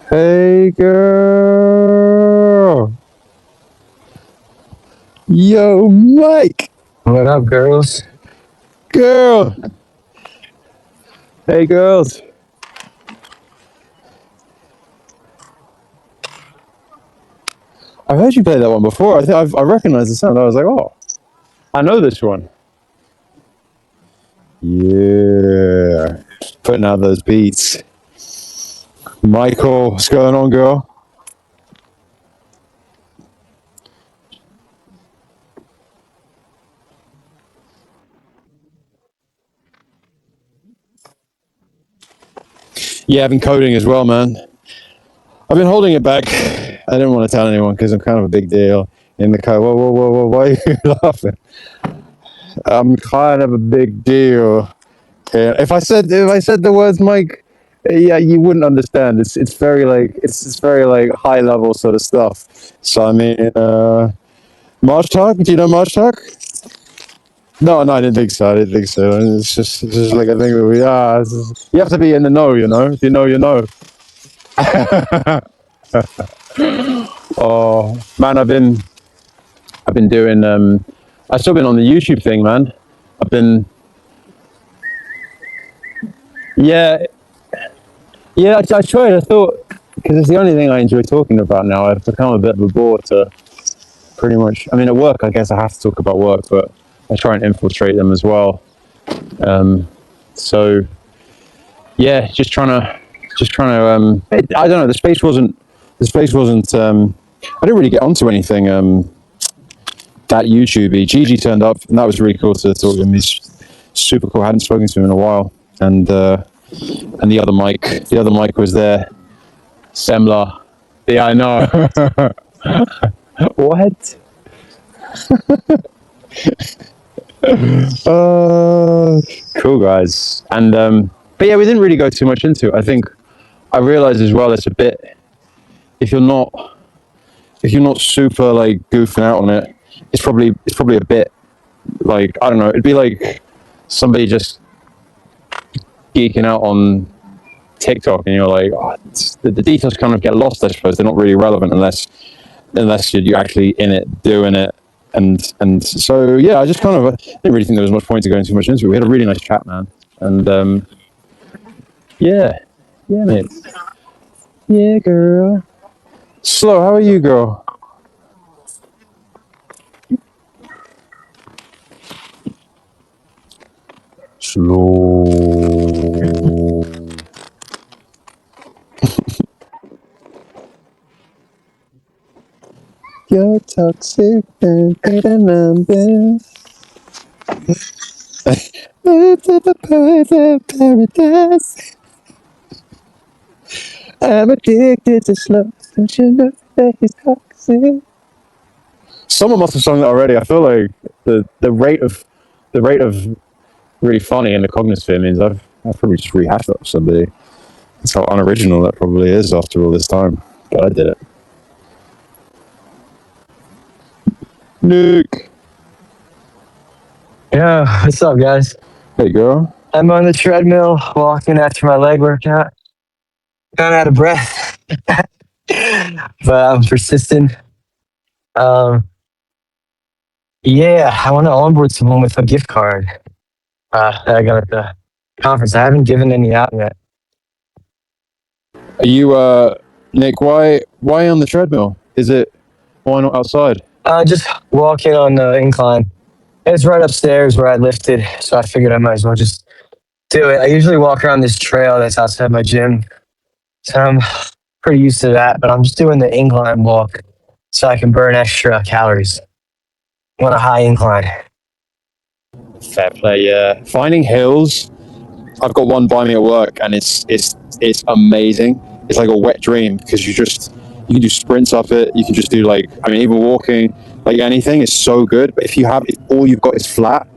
Hey, girl. Yo, Mike. What up, girls? Girl. Hey, girls. I heard you play that one before. I recognized the sound. I was like, oh, I know this one. Yeah. Putting out those beats. Michael, what's going on, girl? Yeah, I've been coding as well, man. I've been holding it back. I didn't want to tell anyone because I'm kind of a big deal in the code. Whoa, why are you laughing? I'm kind of a big deal. Okay. If I said the words, Mike, yeah, you wouldn't understand. It's very like it's very like high level sort of stuff. So I mean, March Talk. Do you know March Talk? No, I didn't think so. It's just like I think that we are. You have to be in the know, you know. If you know, you know. Oh man, I've been doing. I've still been on the YouTube thing, man. I've been. Yeah, yeah. I tried. I thought because it's the only thing I enjoy talking about now. I've become a bit of a bore to pretty much. I mean, at work, I guess I have to talk about work, but I try and infiltrate them as well. So yeah, just trying to. I don't know. The space wasn't. I didn't really get onto anything. That YouTubey. Gigi turned up, and that was really cool to talk to him. He's super cool. I hadn't spoken to him in a while, and the other Mike was there. Semler. Yeah, I know. What? Cool guys. And but yeah, we didn't really go too much into it. I think I realized as well it's a bit if you're not super like goofing out on it, it's probably a bit like I don't know, it'd be like somebody just geeking out on TikTok and you're like, oh, the details kind of get lost, I suppose. They're not really relevant unless you're actually in it, doing it. And so yeah, I just kind of didn't really think there was much point to going too much into it. We had a really nice chat, man. And yeah, mate. Yeah, girl. Slow, how are you, girl? Slow. You're toxic and paradise. I'm addicted to slow. Don't you know that he's toxic? Someone must have sung that already. I feel like the rate of really funny in the cognisphere means I've probably just rehashed that for somebody. That's how unoriginal that probably is after all this time. But I did it. Nick. Yeah, what's up, guys? Hey, girl. I'm on the treadmill walking after my leg workout. Kind of out of breath, but I'm persistent. Yeah, I want to onboard someone with a gift card that I got at the conference. I haven't given any out yet. Are you, Nick? Why on the treadmill? Why not outside? Just walking on the incline. It's right upstairs where I lifted, so I figured I might as well just do it. I usually walk around this trail that's outside my gym, so I'm pretty used to that, but I'm just doing the incline walk so I can burn extra calories on a high incline. Fair play, yeah. Finding hills. I've got one by me at work, and it's amazing. It's like a wet dream because you can do sprints up it. You can just do even walking, like anything is so good. But if all you've got is flat,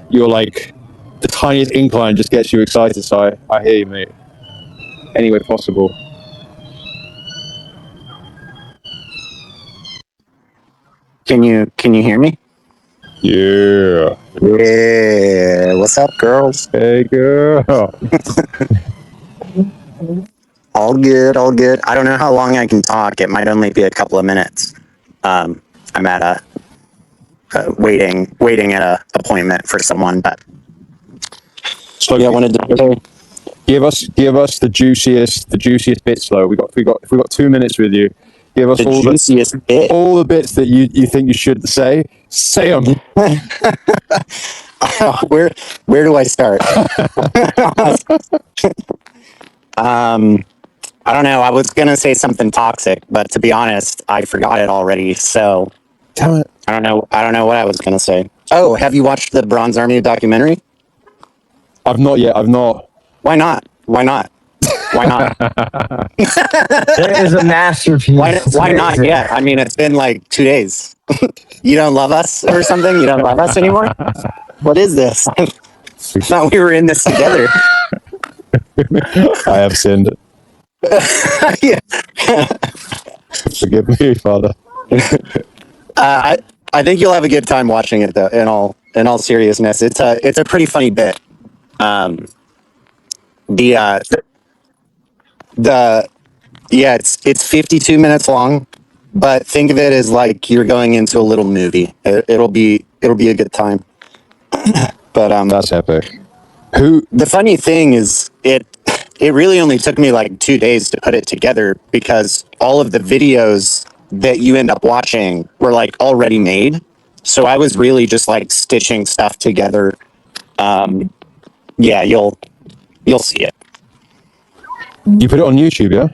you're like the tiniest incline just gets you excited. So I hear you, mate. Any way possible. Can you hear me? Yeah. Yeah. What's up, girls? Hey, girl. All good, all good. I don't know how long I can talk. It might only be a couple of minutes. I'm at waiting at a appointment for someone, but So yeah, I wanted to. give us the juiciest bits. Slow. If we got 2 minutes with you, give us The all juiciest bit. all the bits that you think you should say. Say them. where do I start? I don't know. I was gonna say something toxic, but to be honest, I forgot it already. So Damn it. I don't know. I don't know what I was gonna say. Oh, have you watched the Bronze Army documentary? I've not yet. I've not. Why not? Why not? Why not? It is a masterpiece. Why not yet? I mean, it's been like 2 days. You don't love us or something? You don't love us anymore? What is this? I thought we were in this together. I have sinned. Yeah. Forgive me, Father. I think you'll have a good time watching it, though. In all seriousness, it's a pretty funny bit. The yeah, it's 52 minutes long, but think of it as like you're going into a little movie. It'll be a good time. But That's epic. Who? the funny thing is, it really only took me like 2 days to put it together because all of the videos that you end up watching were like already made. So I was really just like stitching stuff together. Yeah, you'll see it. You put it on YouTube, yeah?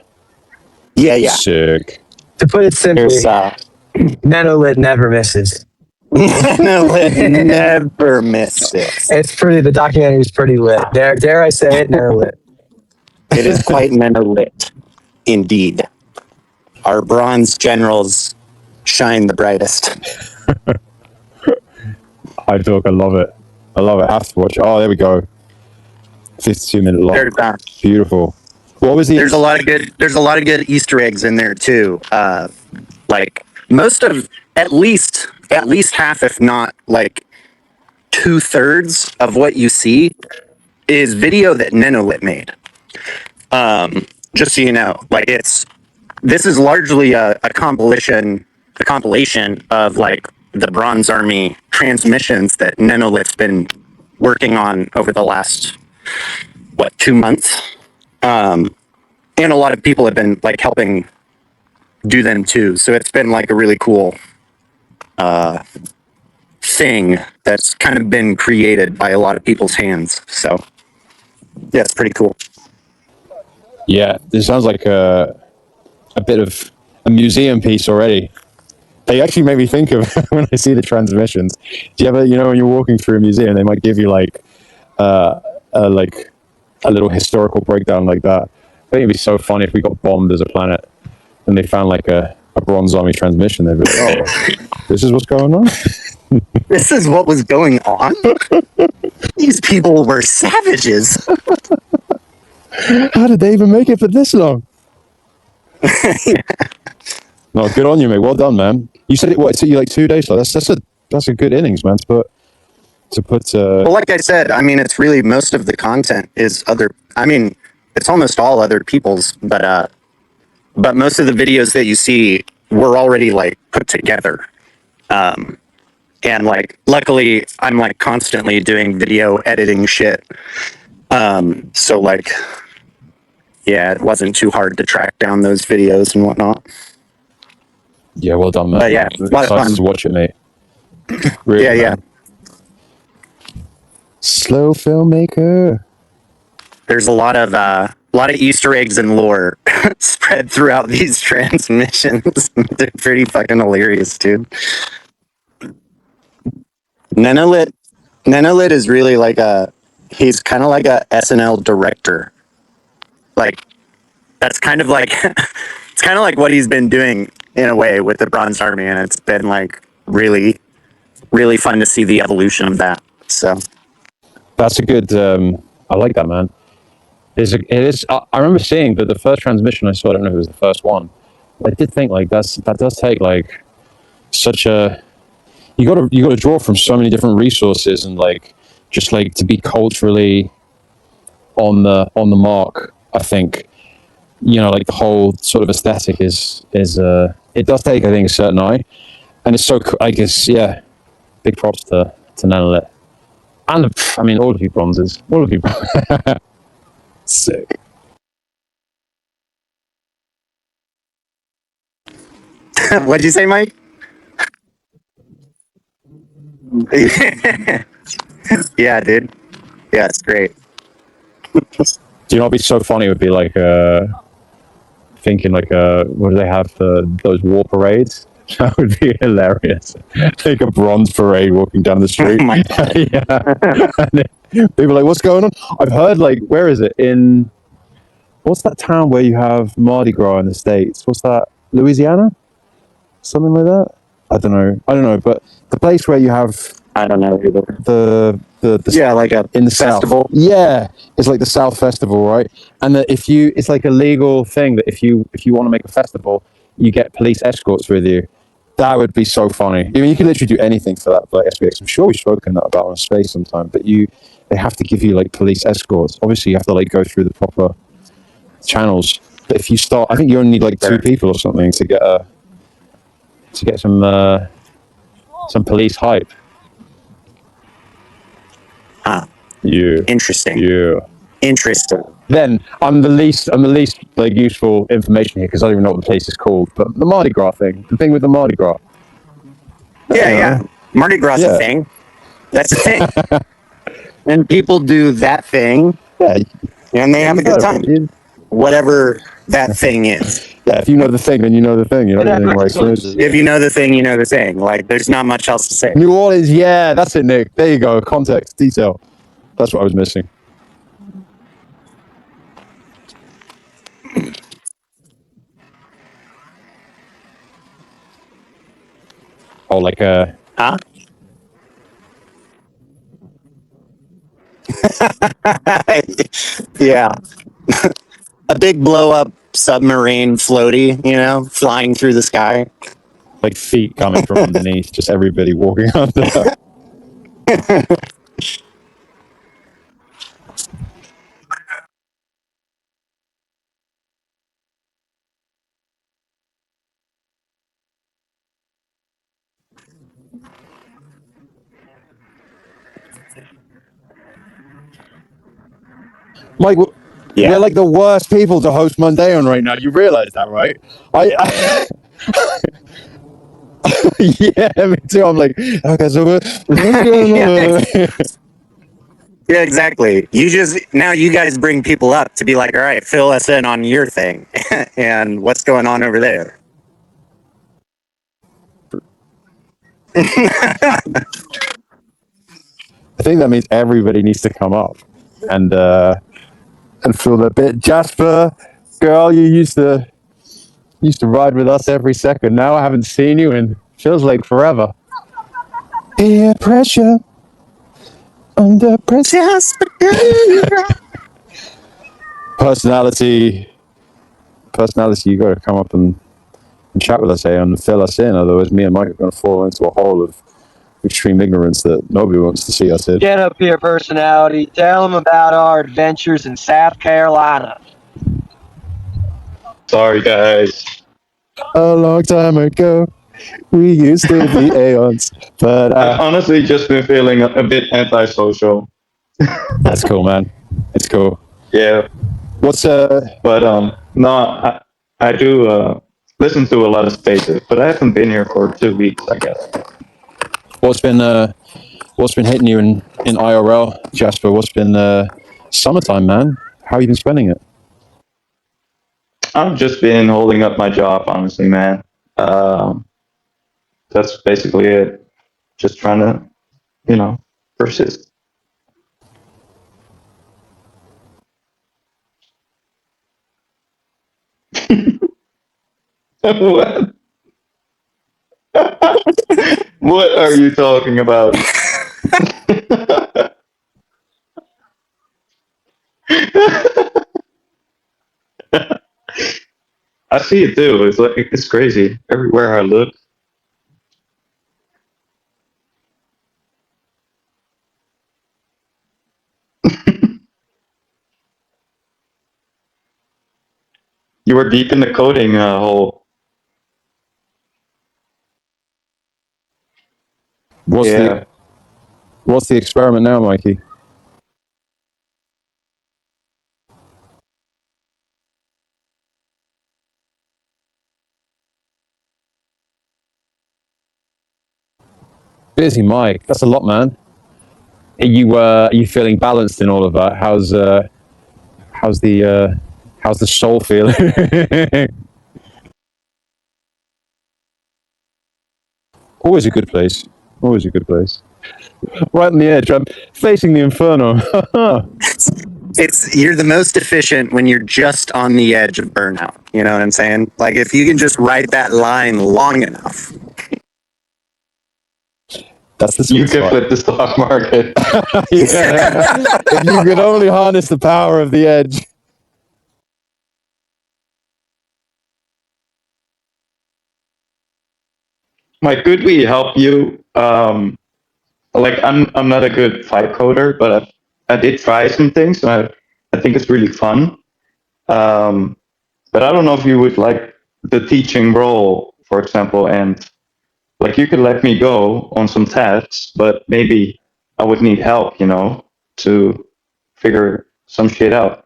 Yeah. Sick. To put it simply, There's Nanolit never misses. no, it never misses. It's pretty. The documentary is pretty lit. Dare I say it? Nanolit. It is quite lit, indeed. Our bronze generals shine the brightest. I love it. I love it. I have to watch it. Oh, there we go. 52-minute long. Beautiful. What was the? There's a lot of good Easter eggs in there too. Like most of at least half, if not like 2/3 of what you see is video that Nenolit made. Just so you know, like this is largely a compilation of like the Bronze Army transmissions that Nenolit's been working on over the last 2 months. And a lot of people have been like helping do them too. So it's been like a really cool thing that's kind of been created by a lot of people's hands. So yeah, it's pretty cool. Yeah, this sounds like a bit of a museum piece already. They actually make me think of when I see the transmissions. Do you ever, when you're walking through a museum, they might give you like a little historical breakdown like that. I think it'd be so funny if we got bombed as a planet and they found like a Bronze Army transmission. They'd be like, oh, this is what's going on? This is what was going on? These people were savages. How did they even make it for this long? No, good on you, mate. Well done, man. You said it took you like 2 days. So that's a good innings, man. To put. Well, like I said, I mean, it's really most of the content is other. I mean, it's almost all other people's, but most of the videos that you see were already like put together. And like, luckily, I'm like constantly doing video editing shit. So like, yeah, it wasn't too hard to track down those videos and whatnot. Yeah, well done, man. But yeah, it's a lot of Excited fun. to watch it, mate. Really, Yeah. Slow filmmaker. There's a lot of Easter eggs and lore spread throughout these transmissions. They're pretty fucking hilarious, dude. Nenolit is really like he's kind of like a SNL director. Like that's kind of like it's kind of like what he's been doing in a way with the Bronze Army, and it's been like really, really fun to see the evolution of that. So That's a good. I like that, man. It is. I remember seeing the first transmission I saw. I don't know if it was the first one. I did think like that does take like such a. You got to draw from so many different resources and like just like to be culturally on the mark. I think you know, like the whole sort of aesthetic is it does take, I think, a certain eye, and it's so I guess, yeah, big props to Nanolet. And I mean, all of you bronzes, all of you. Sick. What'd you say, Mike? Yeah, dude. Yeah, it's great. Do you know what'd be so funny? It would be like thinking like what do they have for those war parades? That would be hilarious. Like a bronze parade walking down the street. Oh my God. Yeah. People are like, what's going on? I've heard like, where is it? In what's that town where you have Mardi Gras in the States? What's that? Louisiana? Something like that? I don't know. But the place where you have I don't know either. the Yeah, like a in the festival. South. Yeah, it's like the South Festival, right? And that if you, it's like a legal thing that if you want to make a festival, you get police escorts with you. That would be so funny. I mean, you can literally do anything for that, like SPX. I'm sure we've spoken that about on Space sometime, but they have to give you like police escorts. Obviously, you have to like go through the proper channels. But if you start, I think you only need like two people or something to get some police hype. Huh. Yeah. Interesting. Yeah. Interesting. Then I'm the least like useful information here because I don't even know what the place is called. But the Mardi Gras thing, the thing with the Mardi Gras. Yeah, You yeah. know? Mardi Gras is Yeah. a thing. That's a thing. And people do that thing Yeah, and they have a you've good heard of time. it. Whatever that thing is. Yeah, if you know the thing, then you know the thing. You know anything like If you know the thing, you know the thing. Like, there's not much else to say. New Orleans. Yeah, that's it, Nick. There you go. Context, detail. That's what I was missing. Oh, like Huh? Yeah. A big blow up submarine floaty, you know, flying through the sky. like feet coming from underneath, just everybody walking under. Mike, we're Yeah. like the worst people to host Mondaeon right now. You realize that, right? I yeah, me too. I'm like, okay, so what's going on? Yeah, exactly. Now you guys bring people up to be like, all right, fill us in on your thing and what's going on over there. I think that means everybody needs to come up and feel the bit. Jasper, girl, you used to ride with us every second. Now I haven't seen you and feels like forever. Peer pressure, under pressure. Personality, you got to come up and chat with us, and fill us in. Otherwise, me and Mike are going to fall into a hole of extreme ignorance that nobody wants to see us in. Get up here, personality. Tell them about our adventures in South Carolina. Sorry, guys. A long time ago, we used to be aeons, but I've honestly just been feeling a bit antisocial. that's cool, man. It's cool. Yeah, What's but no, I do listen to a lot of spaces, but I haven't been here for 2 weeks, I guess. what's been hitting you in IRL, Jasper? What's been summertime, man? How have you been spending it? I've just been holding up my job, honestly, man. That's basically it. Just trying to, persist. What? What are you talking about? I see it too. It's crazy. Everywhere I look. You were deep in the coding hole. What's Yeah. the experiment now, Mikey? Busy Mike, that's a lot, man. Are you feeling balanced in all of that? How's the soul feeling? Always a good place. Always a good place. Right on the edge. I'm facing the inferno. It's you're the most efficient when you're just on the edge of burnout. You know what I'm saying? Like if you can just ride that line long enough. That's the You sweet can spot. flip the stock market. Yeah. If you could only harness the power of the edge. Mike, could we help you? Like I'm not a good fight coder, but I did try some things, and I think it's really fun. Um, but I don't know if you would like the teaching role, for example, and like you could let me go on some tasks, but maybe I would need help, to figure some shit out.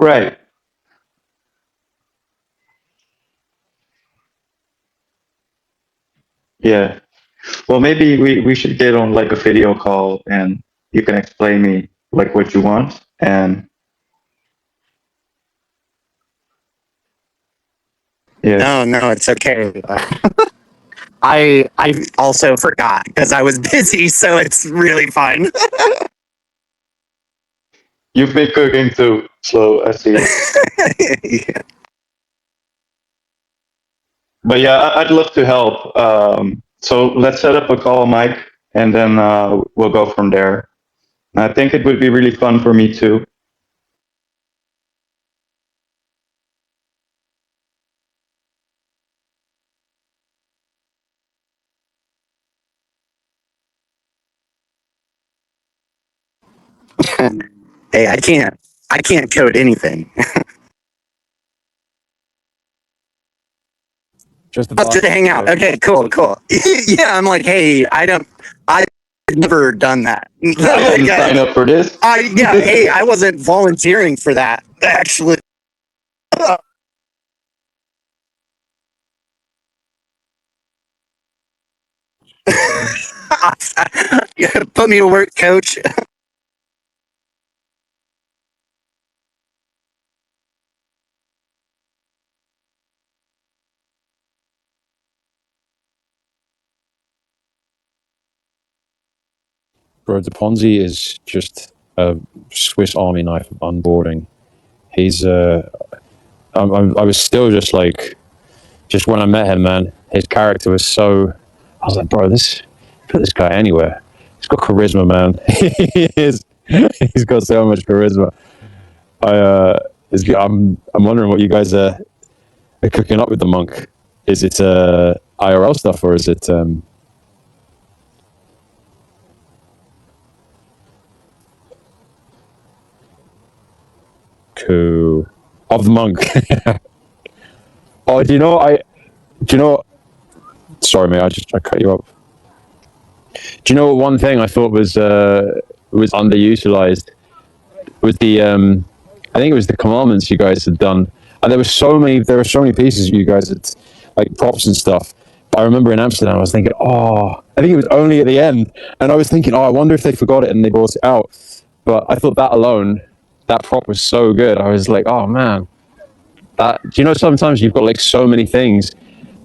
Right. Yeah. Well, maybe we should get on like a video call and you can explain me like what you want. And yeah, No, it's okay. I also forgot because I was busy, so it's really fun. you've been cooking too, so I see. Yeah. But yeah, I'd love to help. So let's set up a call, Mike, and then we'll go from there. I think it would be really fun for me too. Hey, I can't code anything. Just a Just to hang out. Okay, cool. Yeah, I'm like, hey, I've never done that. I didn't sign up for this. Hey, I wasn't volunteering for that, actually. Put me to work, coach. Bro, the Ponzi is just a Swiss Army knife of onboarding. He's I was still just like, just when I met him, man, his character was so. I was like, bro, put this guy anywhere. He's got charisma, man. He's got so much charisma. I'm wondering what you guys are cooking up with the monk. Is it IRL stuff or is it cool of the monk? Oh, do you know? Sorry, mate. I cut you off. Do you know what one thing I thought was underutilized was the I think it was the commandments you guys had done, and there were so many pieces you guys had like props and stuff. But I remember in Amsterdam, I was thinking, oh, I think it was only at the end, and I was thinking, oh, I wonder if they forgot it and they brought it out. But I thought that alone, that prop was so good. I was like, oh man, that. Do you know sometimes you've got like so many things,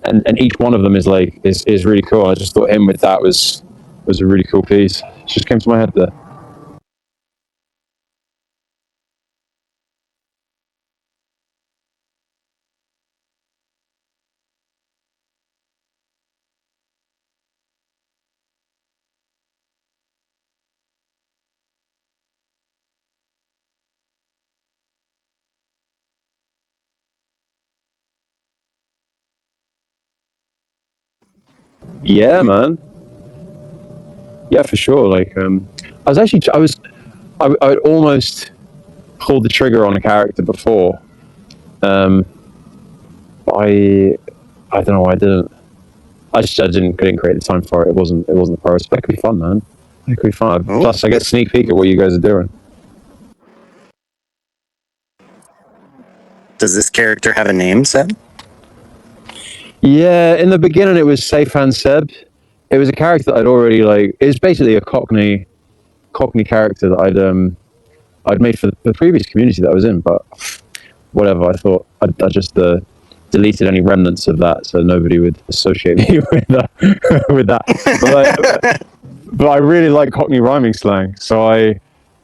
and each one of them is like is really cool. I just thought him with that was a really cool piece. It just came to my head there. Yeah, man. Yeah, for sure. Like, I would almost pulled the trigger on a character before. I don't know why I didn't. I didn't create the time for it. It wasn't the priority. That could be fun, man. That could be fun. Oh, Plus, I get a sneak peek at what you guys are doing. does this character have a name, Seb? Yeah, in the beginning it was Seyfan Seb. It was a character that I'd already like. It's basically a Cockney character that I'd made for the previous community that I was in, but whatever. I thought I just deleted any remnants of that so nobody would associate me with that. With that. But I really like Cockney rhyming slang, so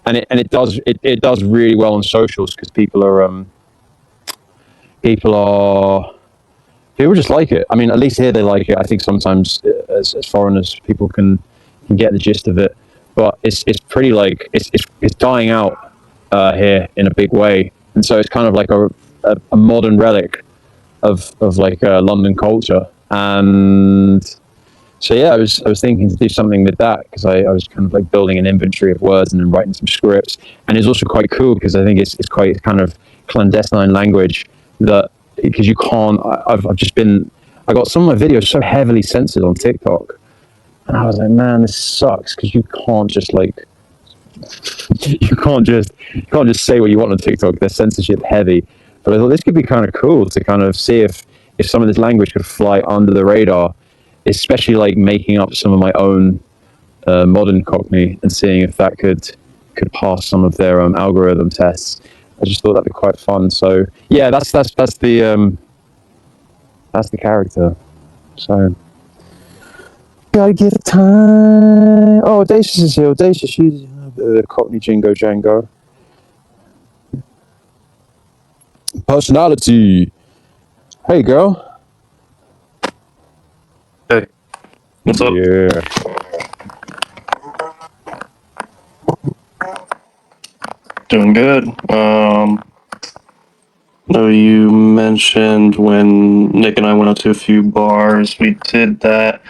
it does really well on socials because people just like it. I mean, at least here they like it. I think sometimes as foreigners, people can get the gist of it, but it's pretty like it's dying out here in a big way, and so it's kind of like a modern relic of like London culture. And so yeah, I was thinking to do something with that because I was kind of like building an inventory of words and then writing some scripts, and it's also quite cool because I think it's quite kind of clandestine language that because you can't. I've just been. I got some of my videos so heavily censored on TikTok, and I was like, man, this sucks because you can't just like you can't just say what you want on TikTok. They're censorship heavy. But I thought this could be kind of cool to kind of see if some of this language could fly under the radar, especially like making up some of my own modern Cockney and seeing if that could pass some of their algorithm tests. I just thought that'd be quite fun. So yeah, that's the character. So gotta give it time. Oh, Audacious is here. Audacious, she's Cockney Jingo Jango. Personality. Hey, girl. Hey, what's up? Yeah. Doing good. No, you mentioned when Nick and I went out to a few bars. We did that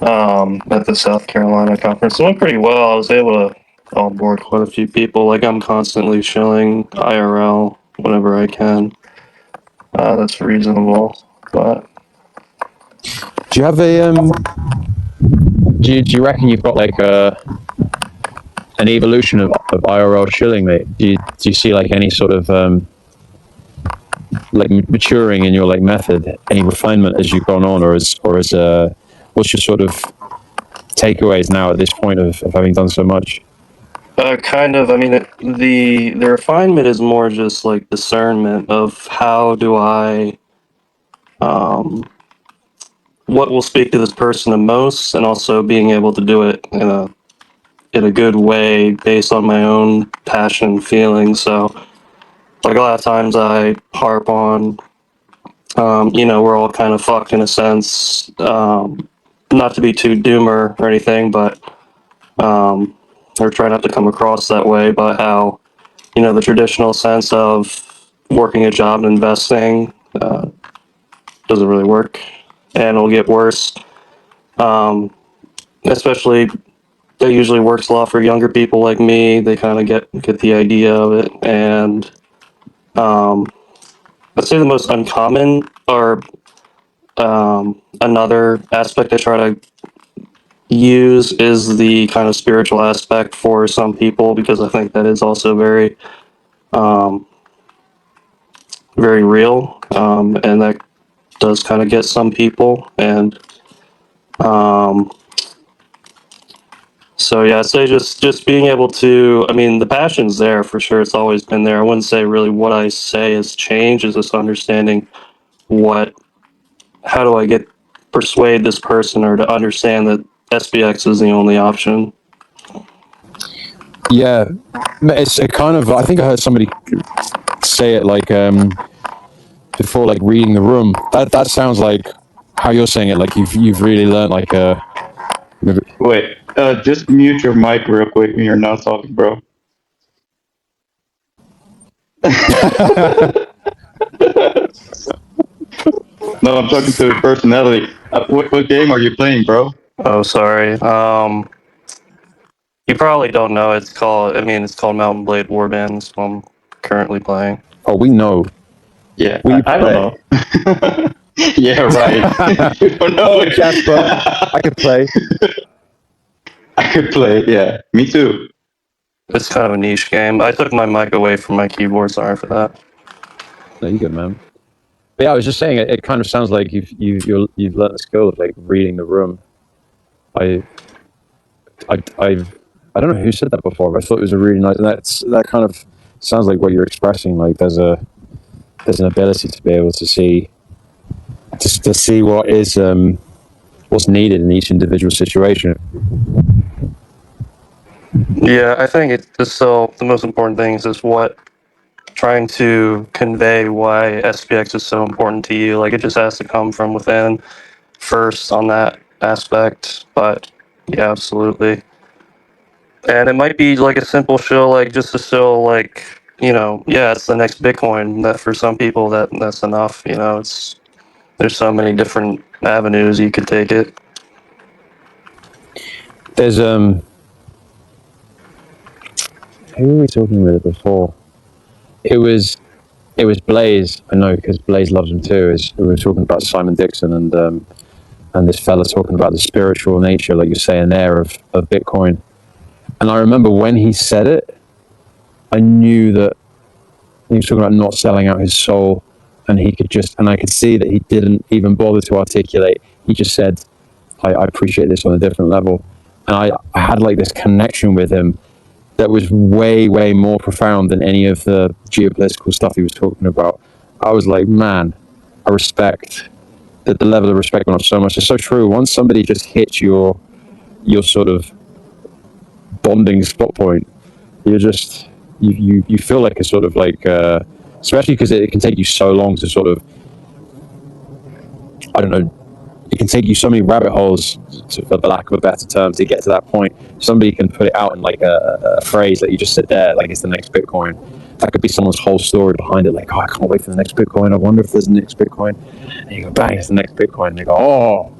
at the South Carolina conference. It went pretty well. I was able to onboard quite a few people. Like I'm constantly shilling IRL whenever I can. That's reasonable, but Do you have a do you reckon you've got like an evolution of IRL shilling, mate? Do you see like any sort of like maturing in your like method, any refinement as you've gone on, or is what's your sort of takeaways now at this point of having done so much? kind of. I mean, the refinement is more just like discernment of how do I what will speak to this person the most, and also being able to do it in a good way based on my own passion and feelings. So, like a lot of times, I harp on, we're all kind of fucked in a sense. Not to be too doomer or anything, but or try not to come across that way. But how the traditional sense of working a job and investing doesn't really work, and it'll get worse. Especially that usually works a lot for younger people like me. They kind of get the idea of it, and I'd say the most uncommon or another aspect I try to use is the kind of spiritual aspect for some people because I think that is also very real, and that does kind of get some people. And so yeah, I'd say just being able to. I mean, the passion's there for sure. It's always been there. I wouldn't say really what I say has changed. Is just understanding what how do I persuade this person or to understand that SPX is the only option. Yeah, it's a kind of. I think I heard somebody say it like before, like reading the room. That sounds like how you're saying it. Like you've really learned like a. Wait, just mute your mic real quick when you're not talking, bro. No, I'm talking to the personality. What game are you playing, bro? Oh, sorry. You probably don't know. It's called Mountain Blade Warband. So I'm currently playing. Oh, we know. Yeah, We I don't know. Yeah, right. You don't know. Oh, Jasper, I could play. I could play. Yeah, me too. It's kind of a niche game. I took my mic away from my keyboard. Sorry for that. No, you good, man. But yeah, I was just saying, it kind of sounds like you've learned the skill of like reading the room. I don't know who said that before, but I thought it was a really nice. And that kind of sounds like what you're expressing. Like there's an ability to be able to see what is what's needed in each individual situation. Yeah, I think it's still the most important thing is just trying to convey why SPX is so important to you. Like it just has to come from within first on that aspect. But yeah, absolutely. And it might be like a simple show, like just to show like, yeah, it's the next Bitcoin. That for some people that's enough, there's so many different avenues you could take it. There's who were we talking with before? It was Blaze. I know because Blaze loves him too. We were talking about Simon Dixon and this fella talking about the spiritual nature, like you're saying there, of Bitcoin. And I remember when he said it, I knew that he was talking about not selling out his soul, and I could see that he didn't even bother to articulate. He just said, I appreciate this on a different level. And I had like this connection with him that was way, way more profound than any of the geopolitical stuff he was talking about. I was like, man, I respect the level of respect went up so much. It's so true. Once somebody just hits your sort of bonding spot point, you're just you feel like a sort of like especially because it can take you so long to sort of, I don't know, it can take you so many rabbit holes, for the lack of a better term, to get to that point. Somebody can put it out in like a phrase that you just sit there like it's the next Bitcoin. That could be someone's whole story behind it, like, oh, I can't wait for the next Bitcoin, I wonder if there's the next Bitcoin. And you go, bang, it's the next Bitcoin, and you go, oh.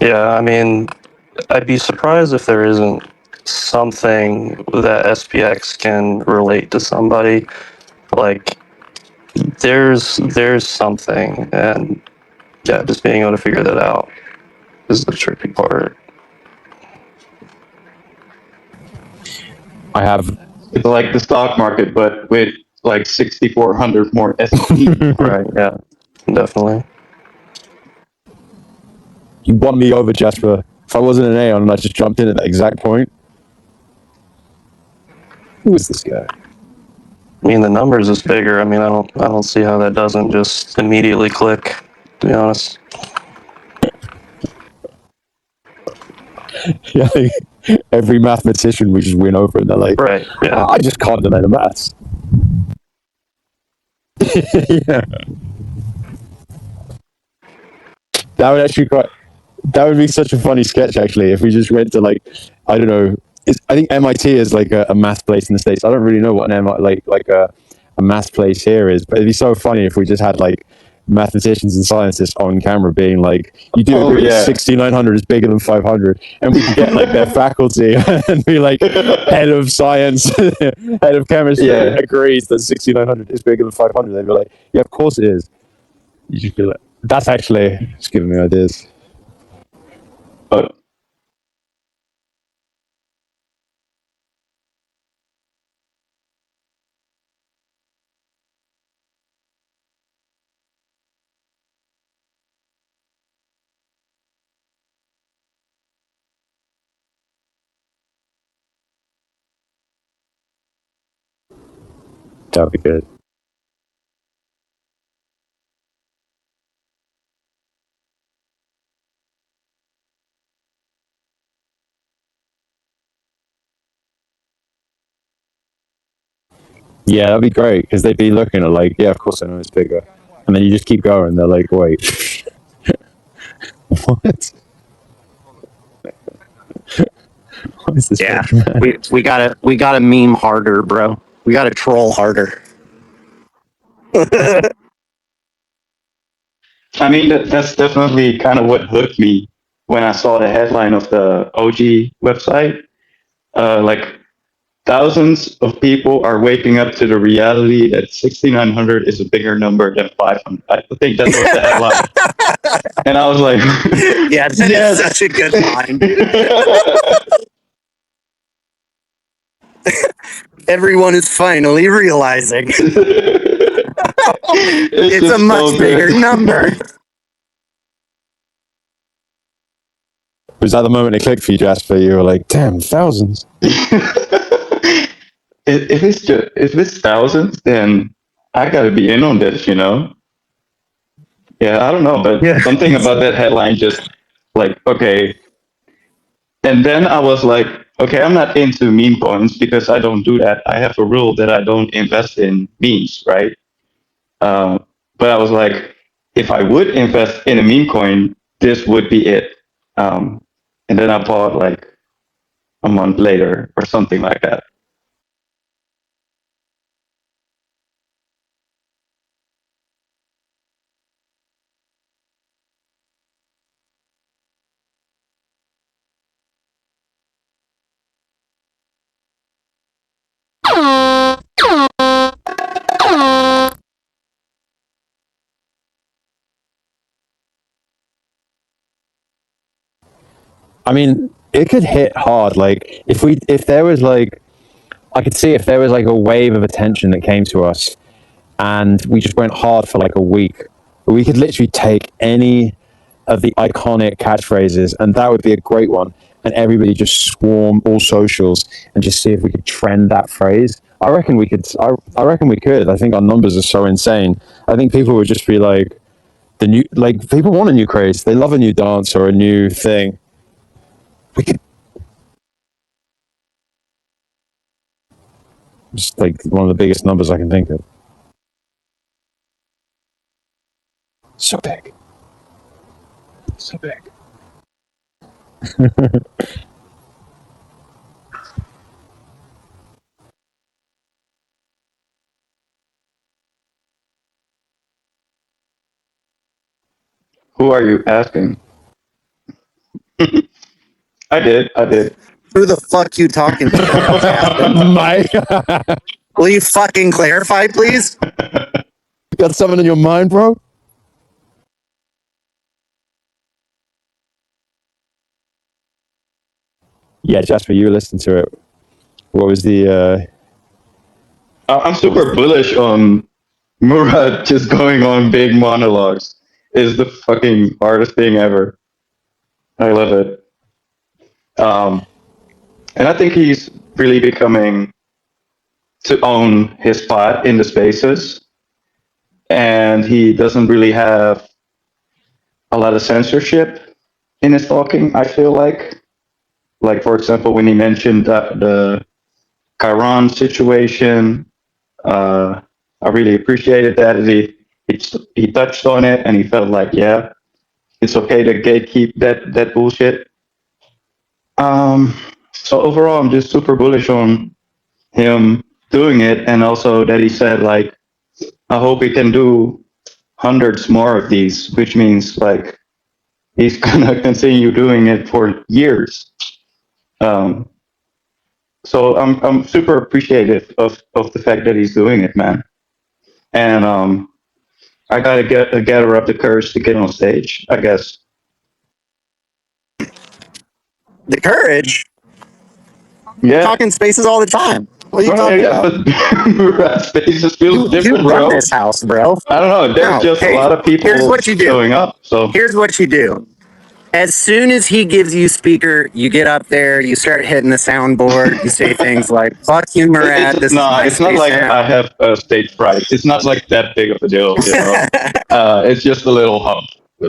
Yeah, I mean, I'd be surprised if there isn't something that SPX can relate to somebody. Like there's something, and yeah, just being able to figure that out is the tricky part. I have It's like the stock market, but with like 6,400 more SP. Right, yeah, definitely. you won me over, Jasper. If I wasn't an Aeon and I just jumped in at that exact point, who is this guy? I mean, the numbers is bigger. I mean, I don't see how that doesn't just immediately click, to be honest. Yeah, like, every mathematician we just win over, and they're like, Right, yeah. I just can't deny the maths. Yeah. That would actually that would be such a funny sketch, actually, if we just went to like, I don't know, I think MIT is like a math place in the States. I don't really know what an a math place here is, but it'd be so funny if we just had like mathematicians and scientists on camera being like, you do agree that 6,900 is bigger than 500, and we could get like their faculty and be like, head of science, head of chemistry agrees that 6,900 is bigger than 500. They'd be like, yeah, of course it is. You just be like, that's actually just giving me ideas. But That would be good. Yeah, that'd be great, because they'd be looking at like, yeah, of course I know it's bigger. And then you just keep going. They're like, wait, what? What is this? Yeah, we gotta meme harder, bro. We gotta troll harder. I mean, that's definitely kind of what hooked me when I saw the headline of the OG website. Like thousands of people are waking up to the reality that 6,900 is a bigger number than 500. I think that was the headline. And I was like, Yeah, that's yes. such a good line. Everyone is finally realizing it's a just much so bigger good. number. Was that the moment it clicked for you, Jasper? You were like, damn, thousands. If it's thousands, then I gotta be in on this, you know? Yeah, I don't know, but Yeah. something about that headline just like, okay. And then I was like, okay, I'm not into meme coins because I don't do that. I have a rule that I don't invest in memes, right? But I was like, if I would invest in a meme coin, this would be it. Um, and then I bought like a month later or something like that. I mean, it could hit hard. Like if there was like, I could see if there was like a wave of attention that came to us, and we just went hard for like a week. We could literally take any of the iconic catchphrases, and that would be a great one. And everybody just swarm all socials and just see if we could trend that phrase. I reckon we could. I reckon we could. I think our numbers are so insane. I think people would just be like, the new, like people want a new craze. They love a new dance or a new thing. We could just like one of the biggest numbers I can think of. So big. So big. Who are you asking? I did. Who the fuck you talking to? Mike, Will you fucking clarify, please? you got something in your mind, bro? Yeah, Jasper, you listened to it. What was the? I'm super bullish on Murat just going on big monologues. Is the fucking hardest thing ever. I love it. And I think he's really becoming to own his spot in the spaces. And he doesn't really have a lot of censorship in his talking, I feel like. Like, for example, when he mentioned the Chiron situation, I really appreciated that. He touched on it and he felt like, yeah, it's okay to gatekeep that bullshit. So overall, I'm just super bullish on him doing it, and also that he said like, I hope he can do hundreds more of these, which means like he's gonna continue doing it for years. Um, so I'm super appreciative of the fact that he's doing it, man. And I gotta gather up the courage to get on stage, I guess. The courage? Yeah. Talking spaces all the time. What are you talking about? But spaces feels You different, run bro. this house, bro. I don't know. There's just a lot of people here's what you do. showing up. So Here's what you do. As soon as he gives you speaker, you get up there, you start hitting the soundboard, you say things like, fuck you, Murat, this is my it's not space like now. I have stage fright. It's not like that big of a deal, you know. It's just a little hump.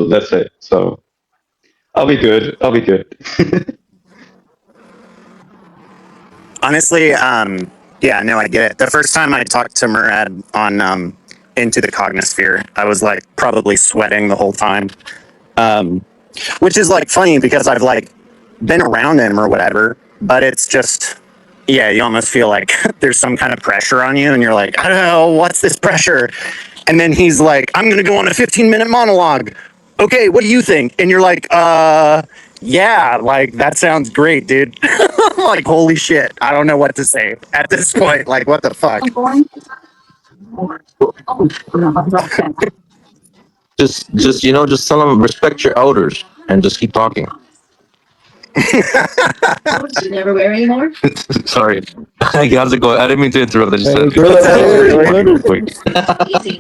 That's it. So I'll be good. I'll be good. Honestly, yeah, no, I get it. The first time I talked to Murad on Into the Cognosphere, I was like probably sweating the whole time. Which is like funny because I've like been around him or whatever, but it's just, yeah, you almost feel like there's some kind of pressure on you and you're like, I don't know, what's this pressure? And then he's like, I'm going to go on a 15-minute monologue. Okay, what do you think? And you're like, yeah, like, that sounds great, dude. Like, holy shit. I don't know what to say at this point. Like, what the fuck? Just just tell them respect your elders and just keep talking. You never wear anymore? Sorry. How's it going? I didn't mean to interrupt. I just Hey, said good. real quick. Easy.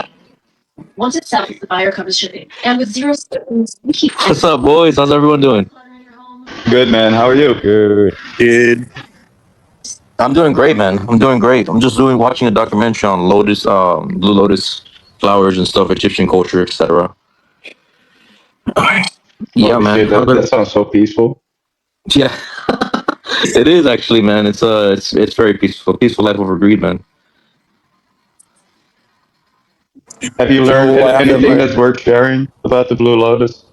Once it's out, the buyer covers shipping. And with 0 seconds, we keep What's up, boys? How's everyone doing? Good, man. How are you? Good. Dude. I'm doing great, man. I'm doing great. I'm just watching a documentary on lotus, blue lotus flowers and stuff, Egyptian culture, etc. Yeah, Holy man. shit, that sounds so peaceful. Yeah, it is actually, man. It's very peaceful. Peaceful life over greed, man. Have you learned So, anything that's worth sharing about the Blue Lotus?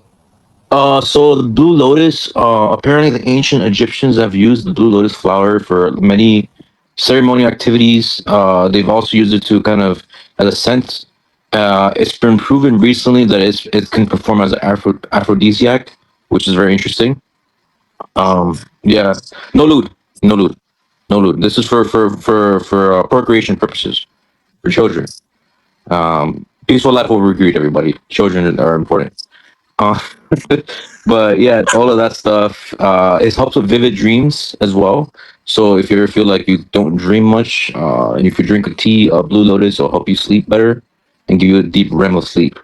So the blue lotus, apparently the ancient Egyptians have used the blue lotus flower for many ceremonial activities. They've also used it to kind of as a scent. It's been proven recently that it can perform as an aphrodisiac, which is very interesting. Yeah, no lewd, no lewd, no lewd. This is for procreation purposes for children. Peaceful life over greed, everybody. Children are important. Uh, but yeah, all of that stuff. It helps with vivid dreams as well. So if you ever feel like you don't dream much, and if you drink a tea of blue lotus, it'll help you sleep better and give you a deep REM of sleep.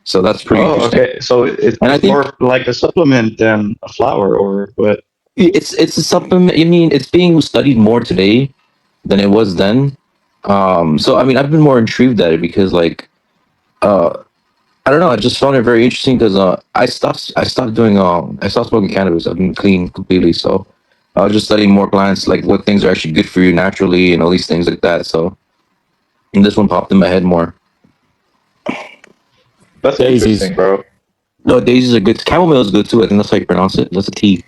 So that's pretty Oh, interesting. okay. So it's And I think more like a supplement than a flower, or what? it's a supplement. I mean, it's being studied more today than it was then. So I mean, I've been more intrigued at it because uh, I don't know. I just found it very interesting because I stopped smoking cannabis. I've been clean completely. So I was just studying more plants, like what things are actually good for you naturally, and all these things like that. So and this one popped in my head more. That's Daisies. interesting, bro. No, daisies are good. Chamomile is good too. I think that's how you pronounce it. That's a tea.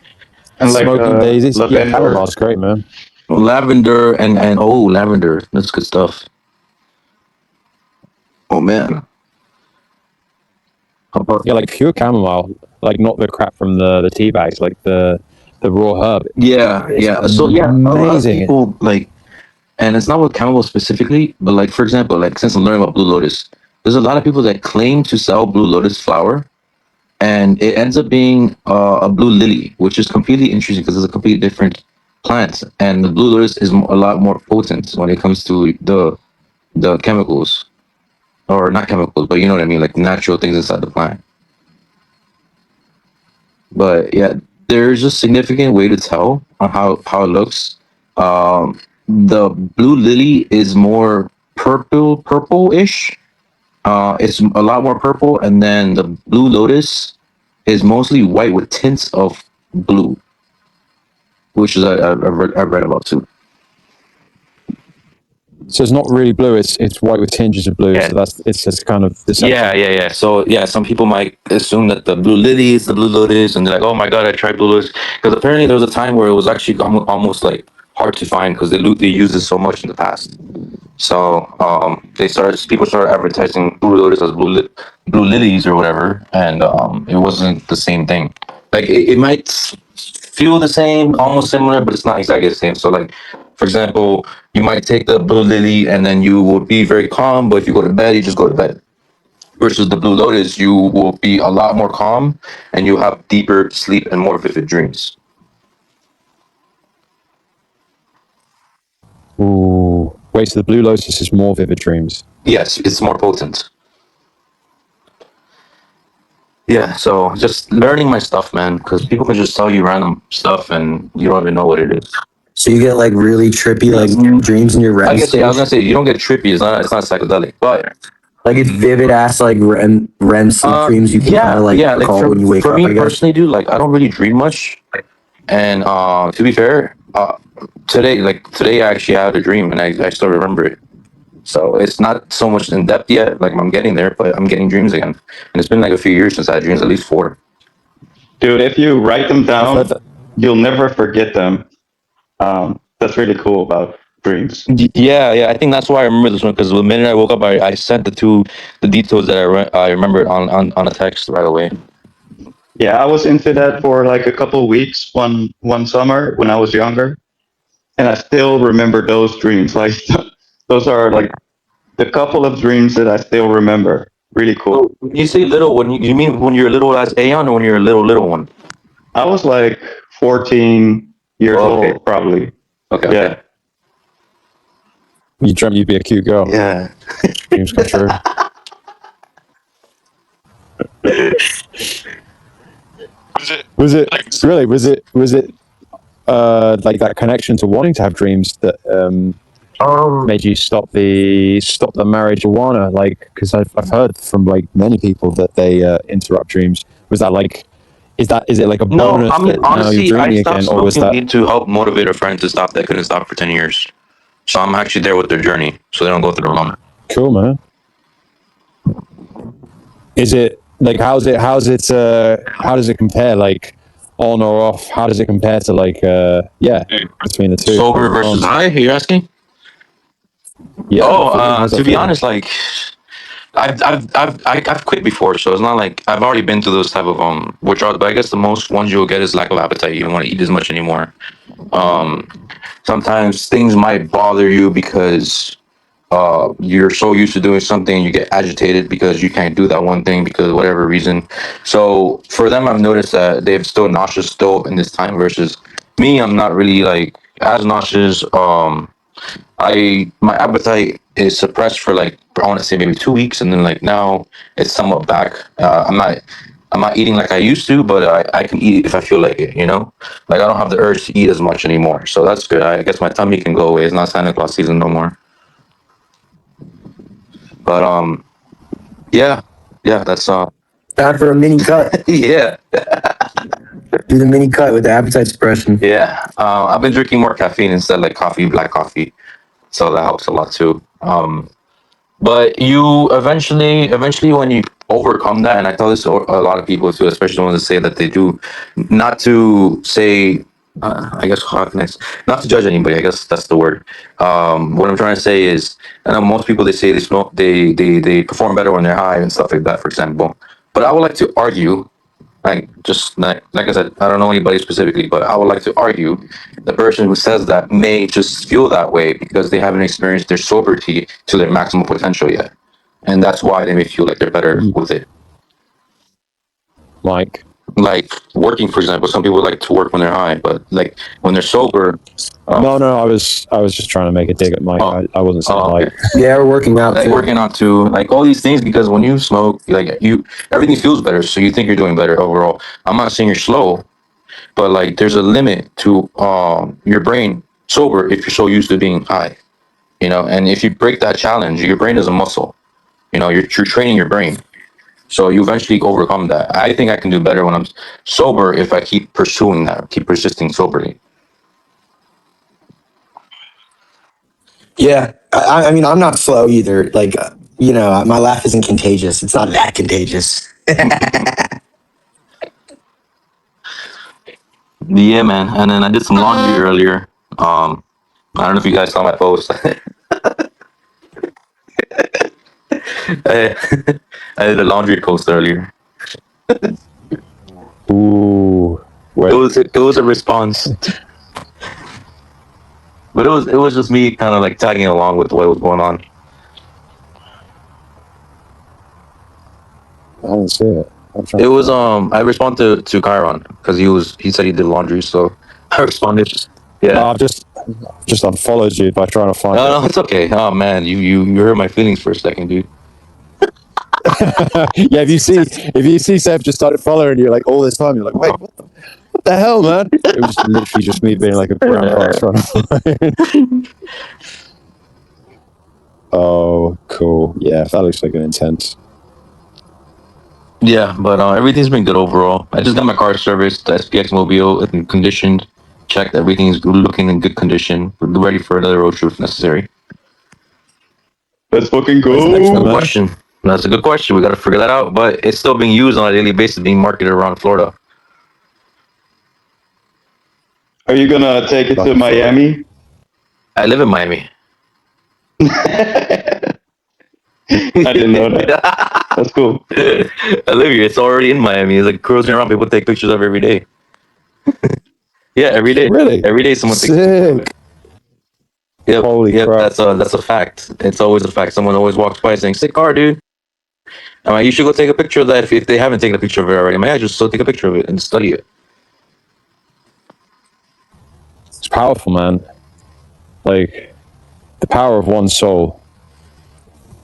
And like Smoking daisies. Yeah, lavender. camomile's great, man. Lavender and oh, lavender. That's good stuff. Oh man. How about- Yeah, like pure chamomile, like not the crap from the tea bags, like the raw herb. Yeah, It's yeah. So yeah, a lot of amazing. people like, and it's not with chamomile specifically, but like for example, like since I'm learning about blue lotus, there's a lot of people that claim to sell blue lotus flower, and it ends up being a blue lily, which is completely interesting because it's a completely different plant, and the blue lotus is a lot more potent when it comes to the chemicals, or not chemicals, but you know what I mean, like natural things inside the plant. But yeah, there's a significant way to tell on how it looks. The blue lily is more purple-ish. It's a lot more purple, and then the blue lotus is mostly white with tints of blue, which is I've read about too. So it's not really blue. It's white with tinges of blue. Yeah. So it's just kind of deception. Yeah. So yeah, some people might assume that the blue lily is the blue lotus, and they're like, "Oh my god, I tried blue lotus," because apparently there was a time where it was actually almost like hard to find because they used it so much in the past. So people started advertising blue lotus as blue lilies or whatever, and it wasn't the same thing. Like it might feel the same, almost similar, but it's not exactly the same. So like, for example, you might take the blue lily and then you will be very calm, but if you go to bed, you just go to bed. Versus the blue lotus, you will be a lot more calm and you have deeper sleep and more vivid dreams. Ooh. Wait, so the blue lotus is more vivid dreams. Yes, it's more potent. Yeah, so just learning my stuff, man, because people can just tell you random stuff and you don't even know what it is. So you get like really trippy like dreams in your REM I guess yeah, I was stage? gonna say you don't get trippy. It's not psychedelic, but Like it's vivid ass like REM sleep dreams you can kind of like recall for, when you wake for up. me I guess. personally, dude, like I don't really dream much. And to be fair, today I actually had a dream and I still remember it. So it's not so much in depth yet. Like I'm getting there, but I'm getting dreams again. And it's been like a few years since I had dreams, at least 4. Dude, if you write them I've heard down, that. you'll never forget them. That's really cool about dreams. Yeah. I think that's why I remember this one because the minute I woke up, I sent the details that I remembered on a text right away. Yeah, I was into that for like a couple of weeks one summer when I was younger, and I still remember those dreams. Like those are like the couple of dreams that I still remember. Really cool. So when you say little, when you mean when you're little as Aeon or when you're a little one? I was like 14 years Okay. old, probably. Okay. Yeah. You dreamt you'd be a cute girl. Yeah. Dreams come true. Was it really? Was it like that connection to wanting to have dreams that made you stop the marijuana? Like, because I've heard from like many people that they interrupt dreams. Was that like? Is it like a No, bonus I mean that now you're honestly, I dreaming stopped again, or was smoking that? weed to help motivate a friend to stop that couldn't stop for 10 years. So I'm actually there with their journey, so they don't go through it alone. Cool, man. Is it like how does it compare, like on or off? How does it compare to like between the two? Sober versus high, you're asking? Yeah. How's that To be feel? honest, like I've quit before, so it's not like I've already been through those type of withdrawals. But I guess the most ones you'll get is lack of appetite. You don't want to eat as much anymore. Um, Sometimes things might bother you because you're so used to doing something and you get agitated because you can't do that one thing because of whatever reason. So for them, I've noticed that they've still nauseous still in this time versus me. I'm not really like as nauseous. My appetite is suppressed for like I want to say maybe 2 weeks, and then like now it's somewhat back. I'm not eating like I used to, but I can eat if I feel like it. You know, like I don't have the urge to eat as much anymore, so that's good. I guess my tummy can go away. It's not Santa Claus season no more. But yeah, that's Time for a mini cut. yeah, Do the mini cut with the appetite suppression. yeah. I've been drinking more caffeine instead, like coffee, black coffee, so that helps a lot too. But you eventually, when you overcome that, and I tell this to a lot of people too, especially the ones that say that they do, not to say, I guess, how can I not to judge anybody. I guess that's the word. What I'm trying to say is, I know most people they say they smoke, they perform better when they're high and stuff like that, for example. But I would like to argue like just like I said, I don't know anybody specifically, but I would like to argue the person who says that may just feel that way because they haven't experienced their sobriety to their maximum potential yet, and that's why they may feel like they're better with it. Like, Working, for example, some people like to work when they're high, but like when they're sober. no, I was just trying to make a dig at Mike. I wasn't saying okay. like. Yeah, we're working out. Like working on to like all these things because when you smoke, like everything feels better, so you think you're doing better overall. I'm not saying you're slow, but like there's a limit to your brain sober if you're so used to being high, you know. And if you break that challenge, your brain is a muscle, you know. You're training your brain, so you eventually overcome that. I think I can do better when I'm sober if I keep pursuing that, keep persisting soberly. Yeah, I mean, I'm not slow either. Like, my laugh isn't contagious. It's not that contagious. Yeah, man. And then I did some laundry earlier. I don't know if you guys saw my post. I, I did a laundry post earlier. Ooh. It was a response, but it was just me kind of like tagging along with what was going on. I didn't see it. It was I responded to Chiron because he said he did laundry, so I responded. Yeah. I've just unfollowed you by trying to find it. No, it's okay. Oh man, you hurt my feelings for a second, dude. Yeah, if you see Seth just started following you like all this time, you're like, wait, what the hell, man? It was literally just me being like a grandpa trying to. Oh, cool. Yeah, that looks like an intense. Yeah, but everything's been good overall. I just got my car serviced, the SPX Mobile, and conditioned. Checked everything's looking in good condition. We're ready for another road trip if necessary. Let's fucking Good go. question. That's a good question. We got to figure that out. But it's still being used on a daily basis, being marketed around Florida. Are you gonna take it to Miami? I live in Miami. I didn't know that. That's cool. I live here. It's already in Miami. It's like cruising around. People take pictures of it every day. Yeah, every day. Really? Every day someone takes pictures of it. Sick. Yep, Holy yep. crap. That's a fact. It's always a fact. Someone always walks by saying, "Sick car, dude." I'm like, you should go take a picture of that if they haven't taken a picture of it already. I'm like, yeah, just go take a picture of it and study it. It's powerful, man. Like, the power of one soul.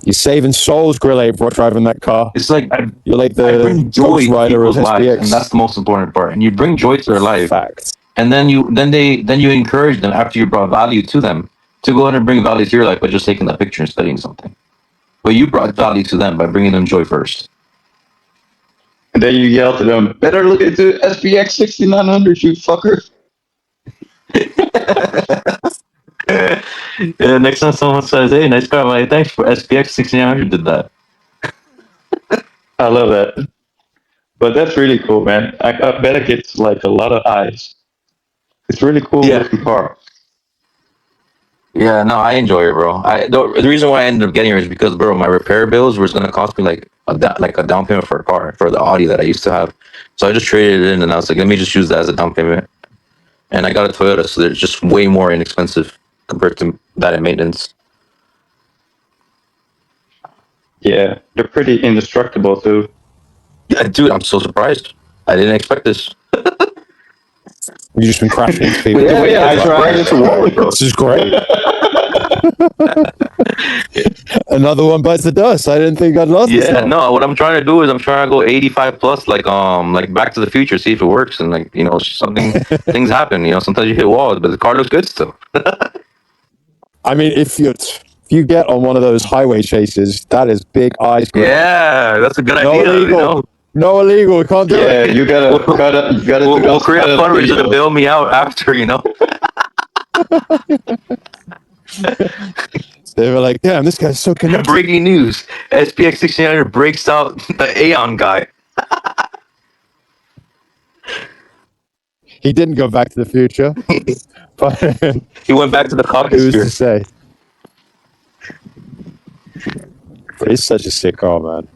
You're saving souls, Grill Ape, for driving that car. It's like You're like I the bring joy Ghost to Rider of people's lives, and that's SPX. the most important part. And you bring joy to their life, Fact. and then you encourage them after you brought value to them to go ahead and bring value to your life by just taking that picture and studying something. But you brought value to them by bringing them joy first. And then you yell to them, better look into SPX6900, you fucker. Yeah, next time someone says, "Hey, nice car," I'm like, "Thanks for SPX6900 did that." I love that. But that's really cool, man. I bet it gets like a lot of eyes. It's really cool Yeah. looking car. Yeah, no, I enjoy it, bro. The reason why I ended up getting it is because, bro, my repair bills was gonna cost me like a down payment for a car for the Audi that I used to have. So I just traded it in, and I was like, let me just use that as a down payment. And I got a Toyota, so they're just way more inexpensive compared to that in maintenance. Yeah, they're pretty indestructible too. Yeah, dude, I'm so surprised. I didn't expect this. You've just been crashing into people. Yeah, I ran tried. into walls, bro. This is great. Another one bites the dust. I didn't think I'd lost this Yeah, long. no. What I'm trying to do is I'm trying to go 85 plus, like Back to the Future, see if it works, and like something things happen. Sometimes you hit walls, but the car looks good still. I mean, if you get on one of those highway chases, that is big eyes. Grill. Yeah, that's a good No idea. illegal. No illegal. We can't do Yeah, it. you gotta cut it. You gotta We'll create a fundraiser to video. bail me out after. They were like, damn, this guy's so connected. Breaking news: SPX6900 breaks out the Aeon guy. He didn't go back to the future, but He went back to the who's Caucasus. to say? But it's such a sick car, man.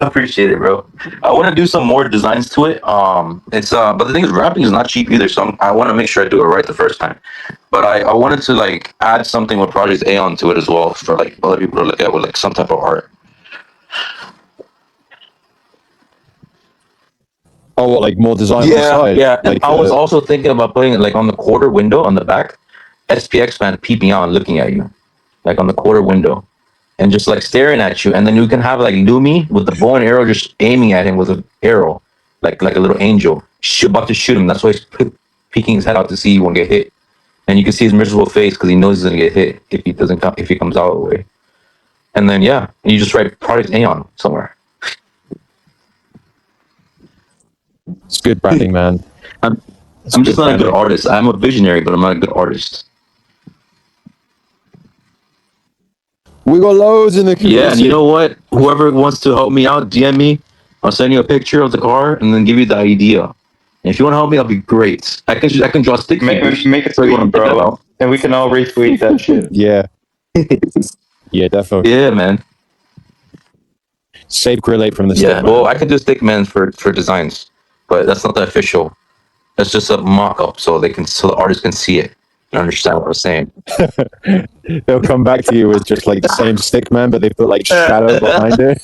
I appreciate it, bro. I want to do some more designs to it. But the thing is, wrapping is not cheap either. So I want to make sure I do it right the first time. But I wanted to like add something with Project Aeon to it as well for like other people to look at with like some type of art. Oh, what, like more design on the side? Yeah. Like, I was also thinking about putting it like on the quarter window on the back, SPX man peeping out and looking at you, like on the quarter window, and just like staring at you. And then you can have like Lumi with the bow and arrow just aiming at him with an arrow, like a little angel, about to shoot him. That's why he's peeking his head out to see you won't get hit. And you can see his miserable face because he knows he's gonna get hit if he doesn't come, if he comes out of the way. And then you just write Project Aeon somewhere. it's good branding, man. I'm just not a good artist. I'm a visionary, but I'm not a good artist. We got loads in the community. Yeah, and you know what? Whoever wants to help me out, DM me. I'll send you a picture of the car and then give you the idea. And if you want to help me, that'll be great. I can draw stick figures. Make a So you tweet, wanna pick it bro, out? and we can all retweet that shit. Yeah. Yeah, definitely. Yeah, man. Save Grill Ape from the Yeah. stick, Well, I can do stick man for designs, but that's not the official. That's just a mock-up, so the artist can see it and understand what I'm saying. They'll come back to you with just like the same stick man, but they put like shadow behind it.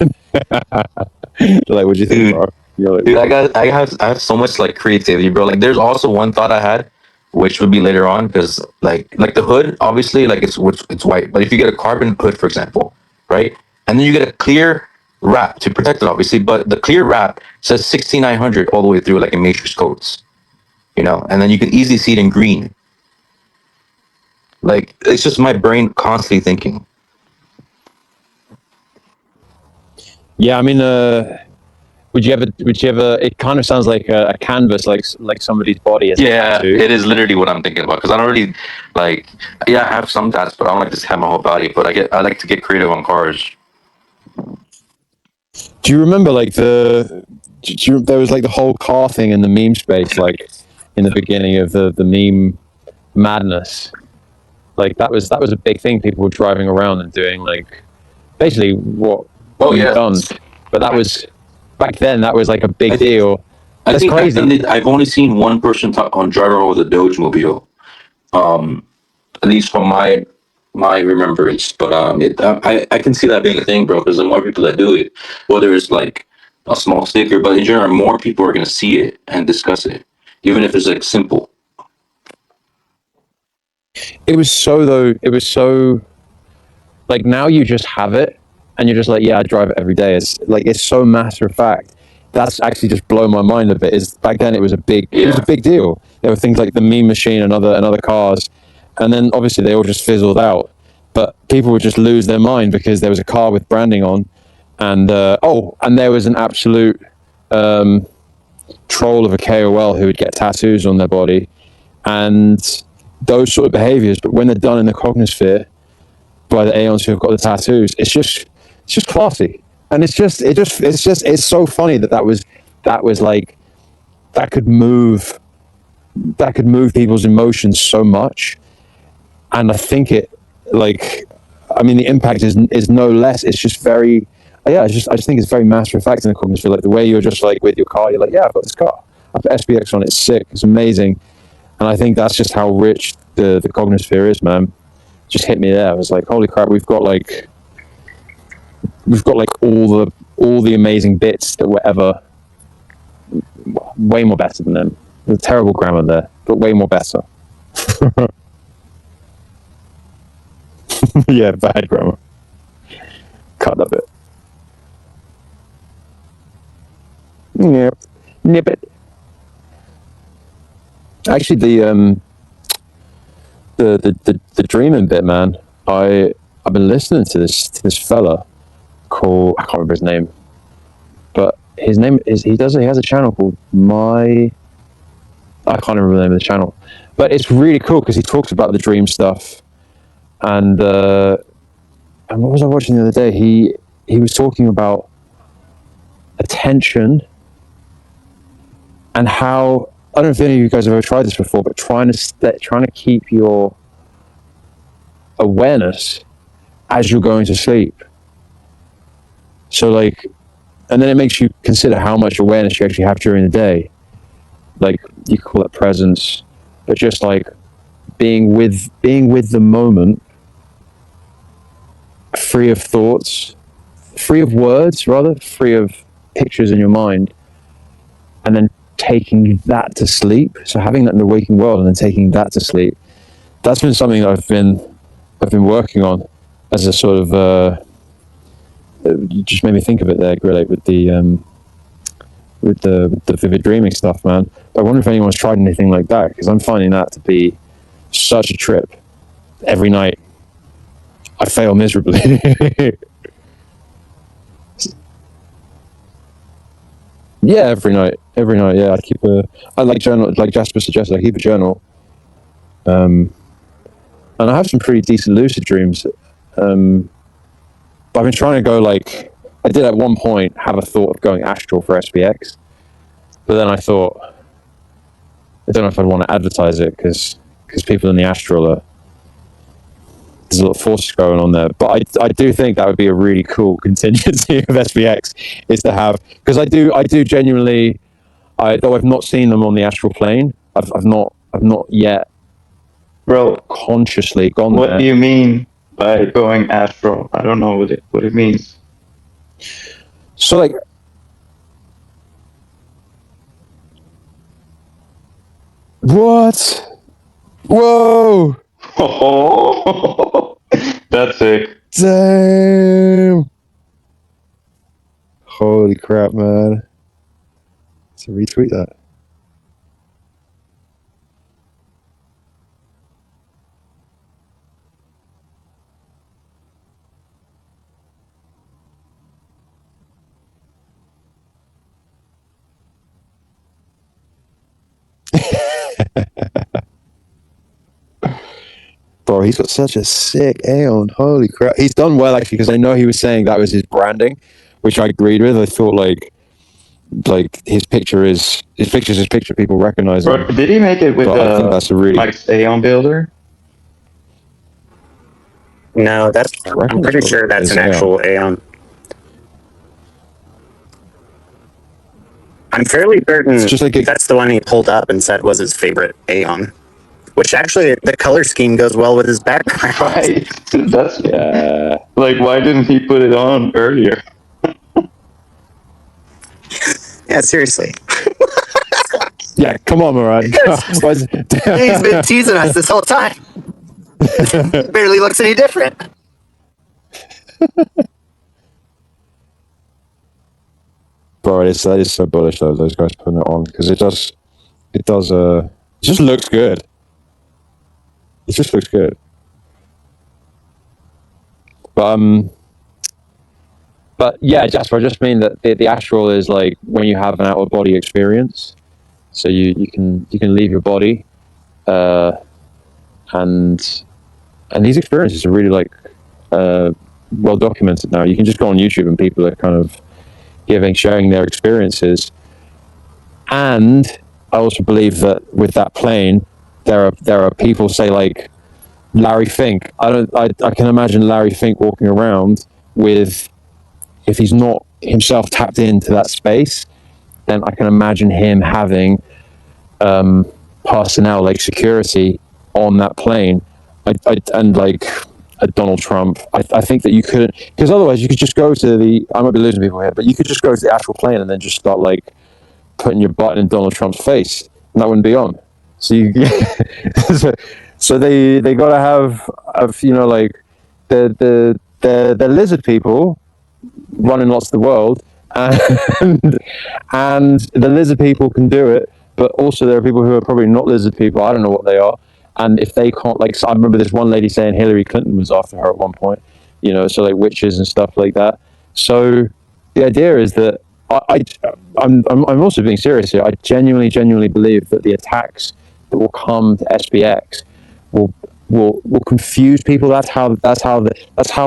They're like, what'd you think, bro? You're like, Dude, I have so much like creativity, bro. Like, there's also one thought I had, which would be later on, because like the hood, obviously, like it's white. But if you get a carbon hood, for example, right, and then you get a clear wrap to protect it, obviously, but the clear wrap says 16900 all the way through, like in matrix codes, and then you can easily see it in green. Like, it's just my brain constantly thinking. yeah, I mean, would you ever? It kind of sounds like a canvas, like somebody's body. Yeah, it is literally what I'm thinking about, because I don't really like. Yeah, I have some tats, but I don't like to have my whole body. But I like to get creative on cars. Do you remember like there was like the whole car thing in the meme space, like in the beginning of the meme madness, Like that was a big thing. People were driving around and doing like basically what you've done. But that was back then. That was like a big deal. That's crazy. I've only seen one person on drive around with a Doge mobile. At least from my remembrance. But I can see that being a thing, bro. Because the more people that do it, whether it's like a small sticker, but in general, more people are gonna see it and discuss it, even if it's like simple. It was so like now you just have it and you're just like, yeah, I drive it every day. It's like it's so matter of fact. That's actually just blown my mind a bit. Is back then it was a big deal. There were things like the meme machine and other cars, and then obviously they all just fizzled out. But people would just lose their mind because there was a car with branding on, and and there was an absolute troll of a KOL who would get tattoos on their body, and those sort of behaviors. But when they're done in the cognosphere by the aeons who have got the tattoos, it's just classy, and it's so funny that was like that could move people's emotions so much. And I think the impact is no less. It's just very, I just think it's very matter of fact in the cognitive. Like the way you're just like with your car, you're like, yeah, I've got this car. I've got SPX on it. It's sick. It's amazing. And I think that's just how rich the cognosphere is, man. Just hit me there. I was like, holy crap, we've got like all the amazing bits that were ever way more better than them. There's terrible grammar there, but way more better. Yeah, bad grammar. Cut that bit. Yep. Nip it. Actually, the dreaming bit, man. I've been listening to this fella called, I can't remember his name, but his name is he has a channel called I can't remember the name of the channel, but it's really cool because he talks about the dream stuff. And what was I watching the other day? He was talking about attention and how, I don't know if any of you guys have ever tried this before, but trying to keep your awareness as you're going to sleep. So like, and then it makes you consider how much awareness you actually have during the day. Like you could call it presence, but just like being with the moment, free of thoughts, free of words, rather, free of pictures in your mind, and then taking that to sleep. So having that in the waking world and then taking that to sleep. That's been something that I've been working on as a sort of you just made me think of it there, Grillet, with the vivid dreaming stuff, man. I wonder if anyone's tried anything like that, because I'm finding that to be such a trip. Every night I fail miserably. Yeah, every night. Yeah, I like journal, like Jasper suggested. I keep a journal, and I have some pretty decent lucid dreams. But I've been trying to go like, I did at one point have a thought of going astral for SPX, but then I thought, I don't know if I'd want to advertise it because people in the astral are, there's a lot of forces going on there. But I do think that would be a really cool contingency of SPX is to have, because I do genuinely, though I've not seen them on the astral plane, I've not yet, Bro, consciously gone what there. do you mean by going astral? I don't know what it means. So like, what? Whoa! Oh, that's sick. Damn! Holy crap, man! So retweet that. Bro, he's got such a sick aeon. Holy crap. He's done well, actually, because I know he was saying that was his branding, which I agreed with. I thought, like his picture is his picture, people recognize Bro, him. did he make it with But I think that's a really... Mike's Aeon builder? No, I reckon I'm it's pretty probably- sure that's it's an aeon. actual aeon. I'm fairly certain It's just like that's the one he pulled up and said was his favorite aeon. Which actually, the color scheme goes well with his background. Right. That's Yeah. like, why didn't he put it on earlier? Yeah, seriously. Yeah, come on, Moran. He's been teasing us this whole time. Barely looks any different. Bro, that is so bullish though, those guys putting it on, because it just looks good. It just looks good. But yeah, Jasper, I just mean that the astral is like when you have an out of body experience. So you can leave your body, and these experiences are really like well documented now. You can just go on YouTube and people are kind of sharing their experiences. And I also believe that with that plane, there are people, say like Larry Fink. I can imagine Larry Fink walking around with, if he's not himself tapped into that space, then I can imagine him having personnel like security on that plane. And like a Donald Trump. I think that you couldn't, because otherwise you could just go to I might be losing people here, but you could just go to the actual plane and then just start like putting your butt in Donald Trump's face, and that wouldn't be on. So you, so they got to have like the lizard people running lots of the world, and the lizard people can do it, but also there are people who are probably not lizard people. I don't know what they are, and if they can't, like, so I remember this one lady saying Hillary Clinton was after her at one point, so like witches and stuff like that. So the idea is that I'm also being serious here. I genuinely believe that the attacks that will come to SPX will confuse people. That's how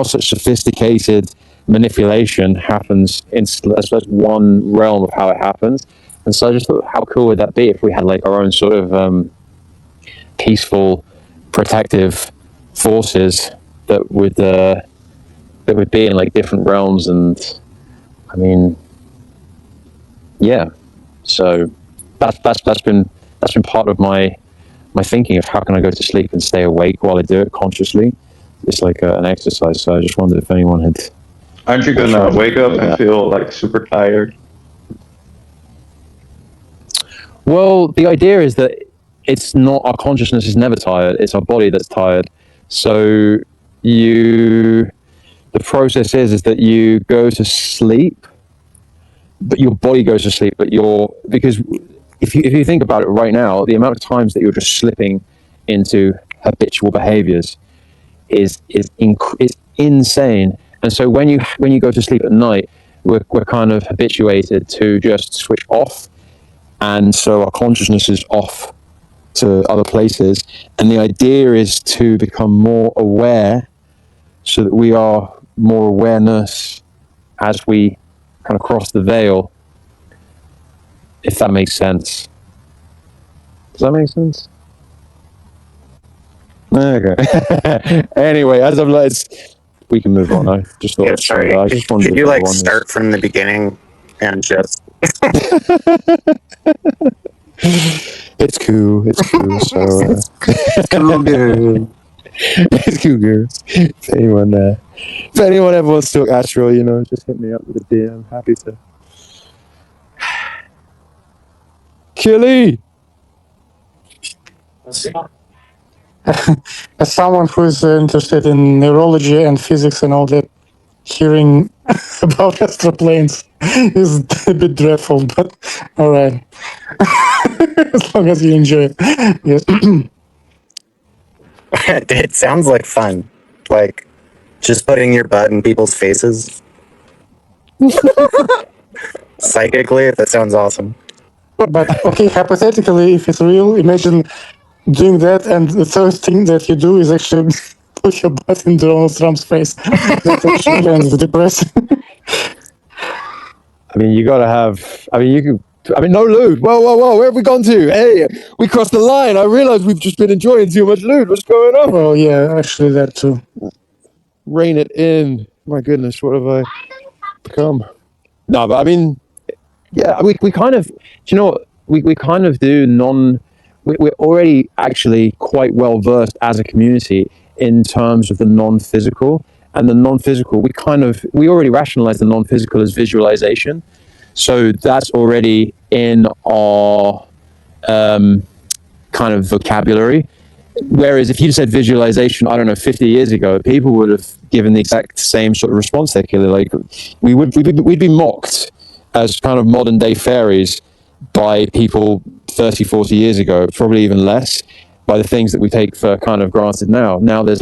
such sophisticated manipulation happens. That's one realm of how it happens. And so I just thought, how cool would that be if we had like our own sort of peaceful, protective forces that would be in like different realms. And I mean, yeah. So that's been part of my thinking of how can I go to sleep and stay awake while I do it consciously. It's like an exercise. So I just wondered if anyone had. Aren't you gonna wake up and feel like super tired? Well, the idea is that it's not, our consciousness is never tired. It's our body that's tired. So the process is that you go to sleep, but your body goes to sleep, because if you think about it right now, the amount of times that you're just slipping into habitual behaviors is insane. And so when you go to sleep at night, we're kind of habituated to just switch off, and so our consciousness is off to other places. And the idea is to become more aware, so that we are more awareness as we kind of cross the veil, if that makes sense. Does that make sense? Okay. Anyway, as I'm like, we can move on. I just thought. Yeah, sorry. I just Could you like start from the beginning and just? It's cool. It's cool. So Cool, dude. it's cool, girl. If anyone ever wants to talk astral, just hit me up with a DM. I'm happy to. Killy. As someone who is interested in neurology and physics and all that, hearing about astral planes is a bit dreadful, but all right. As long as you enjoy it. Yes. It sounds like fun. Like just putting your butt in people's faces. Psychically, that sounds awesome. But okay, hypothetically, if it's real, imagine doing that, and the first thing that you do is actually put your butt in Donald Trump's face. That actually ends depressing. I mean, you gotta have. I mean, no lewd. Whoa! Where have we gone to? Hey, we crossed the line. I realize we've just been enjoying too much lewd. What's going on? Well, yeah, actually that too. rein it in. My goodness, what have I become? No, but I mean, yeah, we kind of, do you know what? We kind of do we're already actually quite well versed as a community in terms of the non-physical. And the non-physical, we already rationalize the non-physical as visualization. So that's already in our kind of vocabulary. Whereas if you said visualization, I don't know, 50 years ago, people would have given the exact same sort of response there, Kelly. Like we'd be mocked as kind of modern day fairies by people 30, 40 years ago, probably even less, by the things that we take for kind of granted now. Now there's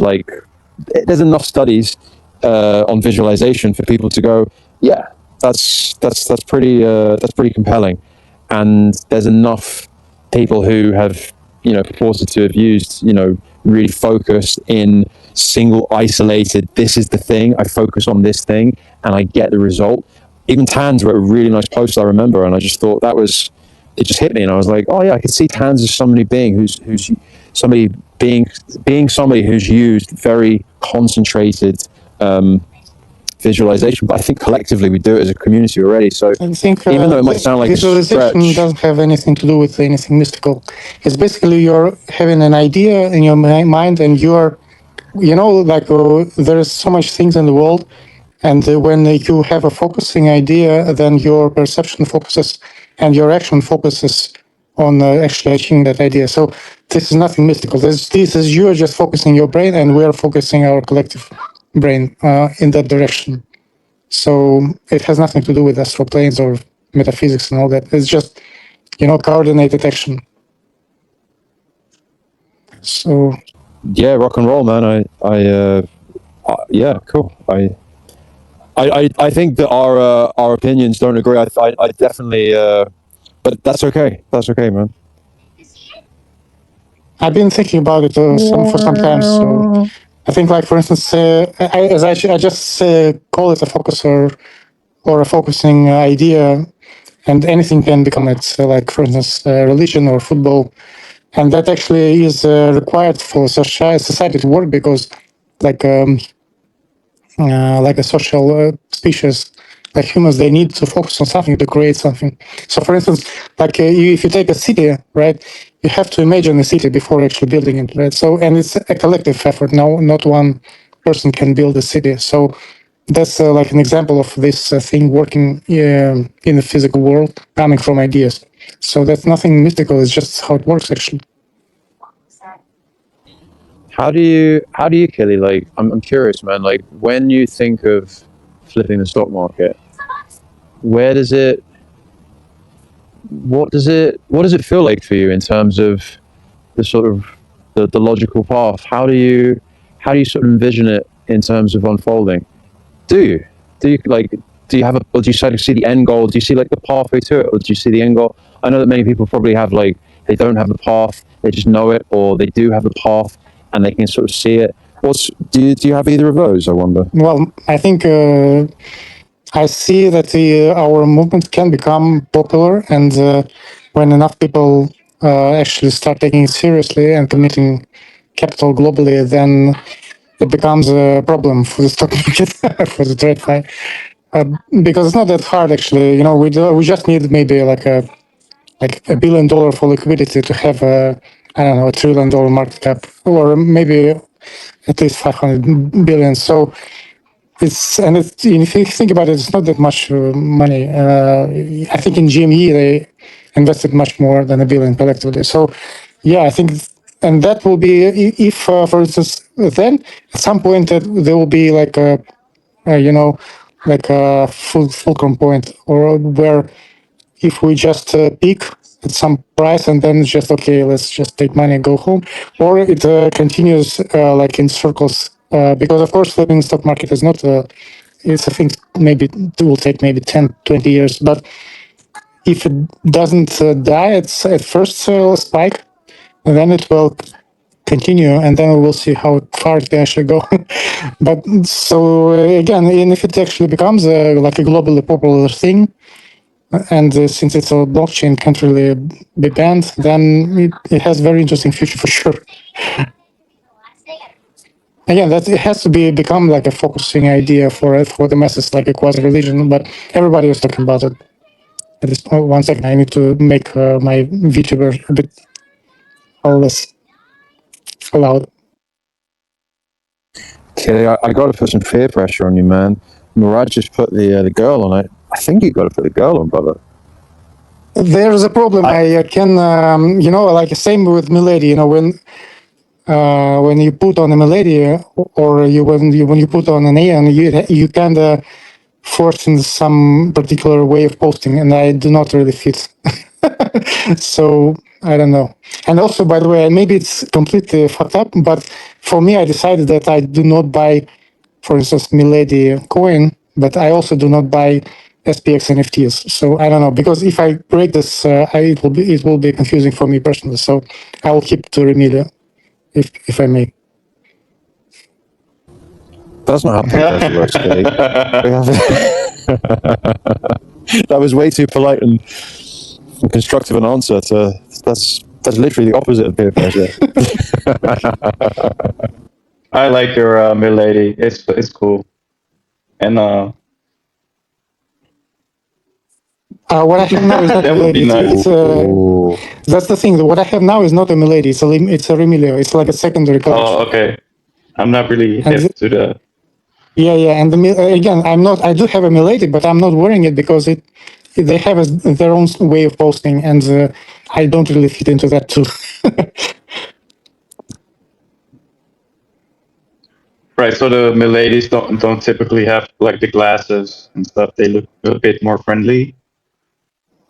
enough studies on visualization for people to go, yeah, that's pretty compelling, and there's enough people who have purported to have used really focused in single isolated. This is the thing. I focus on this thing, and I get the result. Even Tans wrote a really nice post I remember, and I just thought it just hit me, and I was like, oh yeah, I could see Tans as somebody being somebody who's used very concentrated visualization, but I think collectively we do it as a community already. So I think even though it might sound like a visualization stretch, doesn't have anything to do with anything mystical. It's basically you're having an idea in your mind, and you're, there is so much things in the world, and when you have a focusing idea, then your perception focuses and your action focuses on actually achieving that idea. So this is nothing mystical. This is you are just focusing your brain, and we are focusing our collective brain in that direction. So it has nothing to do with astral planes or metaphysics and all that. It's just, coordinated action. So yeah, rock and roll, man. Yeah, cool. I think that our opinions don't agree. I definitely, but that's okay. That's okay, man. I've been thinking about it for some time. So I think, like, for instance, I just call it a focuser or a focusing idea, and anything can become it. So, like, for instance, religion or football, and that actually is required for society to work, because, like a social species, like humans, they need to focus on something to create something. So, for instance, like if you take a city, right, you have to imagine a city before actually building it, right? So, and it's a collective effort. No, not one person can build a city. So, that's like an example of this thing working in the physical world, coming from ideas. So that's nothing mystical. It's just how it works, actually. How do you, Kelly? Like, I'm curious, man. Like, when you think of flipping the stock market, what does it feel like for you in terms of the sort of the logical path? How do you sort of envision it in terms of unfolding? Do you have or do you sort of see the end goal? Do you see like the pathway to it, or do you see the end goal? I know that many people probably have they don't have the path, they just know it, or they do have the path and they can sort of see it. Do you have either of those, I wonder? Well, I think I see that our movement can become popular, and when enough people actually start taking it seriously and committing capital globally, then it becomes a problem for the stock market, for the trade fi. Because it's not that hard, actually. We just need maybe like $1 billion for liquidity to have I don't know, $1 trillion market cap, or maybe at least 500 billion. So if you think about it, it's not that much money. I think in GME they invested much more than $1 billion collectively. So yeah, I think, and that will be if, for instance, then at some point that there will be like a like a fulcrum point, or where if we just peak at some price and then just, okay, let's just take money and go home, or it continues like in circles, because of course flipping stock market is not it's, I think, maybe it will take maybe 10, 20 years, but if it doesn't die at first spike, then it will continue, and then we will see how far it can actually go. But so again, and if it actually becomes like a globally popular thing, and since it's a blockchain, can't really be banned, then it has very interesting future for sure. again, that it has to become like a focusing idea for the masses, like a quasi religion. But everybody is talking about it. At this point, 1 second, I need to make my VTuber a bit less loud. Okay, I got to put some peer pressure on you, man. Murad just put the girl on it. I think you got to put the girl on, brother. There's a problem. I can, like same with Milady. When you put on a Milady, or when you put on an aeon, you kind of force in some particular way of posting, and I do not really fit. So I don't know. And also, by the way, maybe it's completely fucked up, but for me, I decided that I do not buy, for instance, Milady coin, but I also do not buy SPX NFTs. So I don't know, because if I break this, it will be confusing for me personally. So I will keep to Remedia, if I may. That's not how podcast works, Kate. That was way too polite and constructive an answer to that's literally the opposite of peer pressure. I like your milady. It's cool. And What I have now is not that a would be Milady. nice. That's the thing. What I have now is not a Milady. It's a Remilio. It's like a secondary collection. Oh, okay. I'm not really And hip to the. yeah. And again, I'm not. I do have a Milady, but I'm not wearing it because they have their own way of posting, and I don't really fit into that too. Right, so the miladies don't typically have like the glasses and stuff. They look a bit more friendly.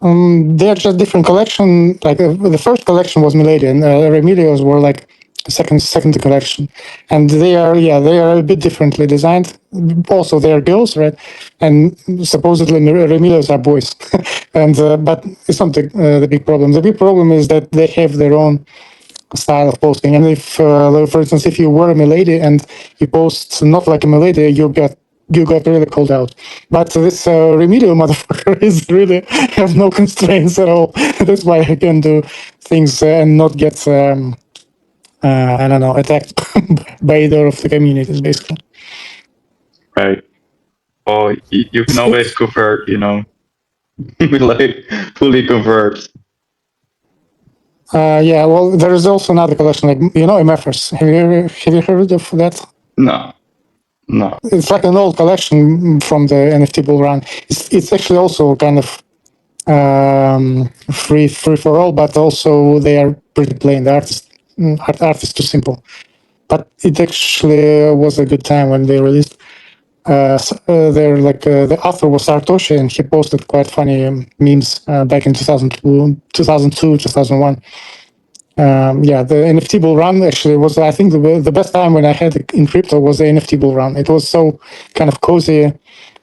They're just different collection. Like the first collection was Milady, and Remedios were like second collection, and they are a bit differently designed. Also, they are girls, right? And supposedly Remedios are boys, and but it's not the big problem. The big problem is that they have their own style of posting. And if, for instance, if you were a Milady and you post not like a Milady, you got really called out. But this Remedial motherfucker is really have no constraints at all. That's why I can do things and not get I don't know, attacked by either of the communities, basically. Right. Oh, you can always convert, like fully convert. Yeah, well, there is also another collection, like MFers. Have you heard of that? No. It's like an old collection from the NFT bull run. It's actually also kind of free for all, but also they are pretty plain. The art is too simple. But it actually was a good time when they released. They're like the author was Sartoshi, and he posted quite funny memes back in 2002, 2001. Yeah, the NFT bull run actually was, I think, the best time when I had it in crypto was the NFT bull run. It was so kind of cozy.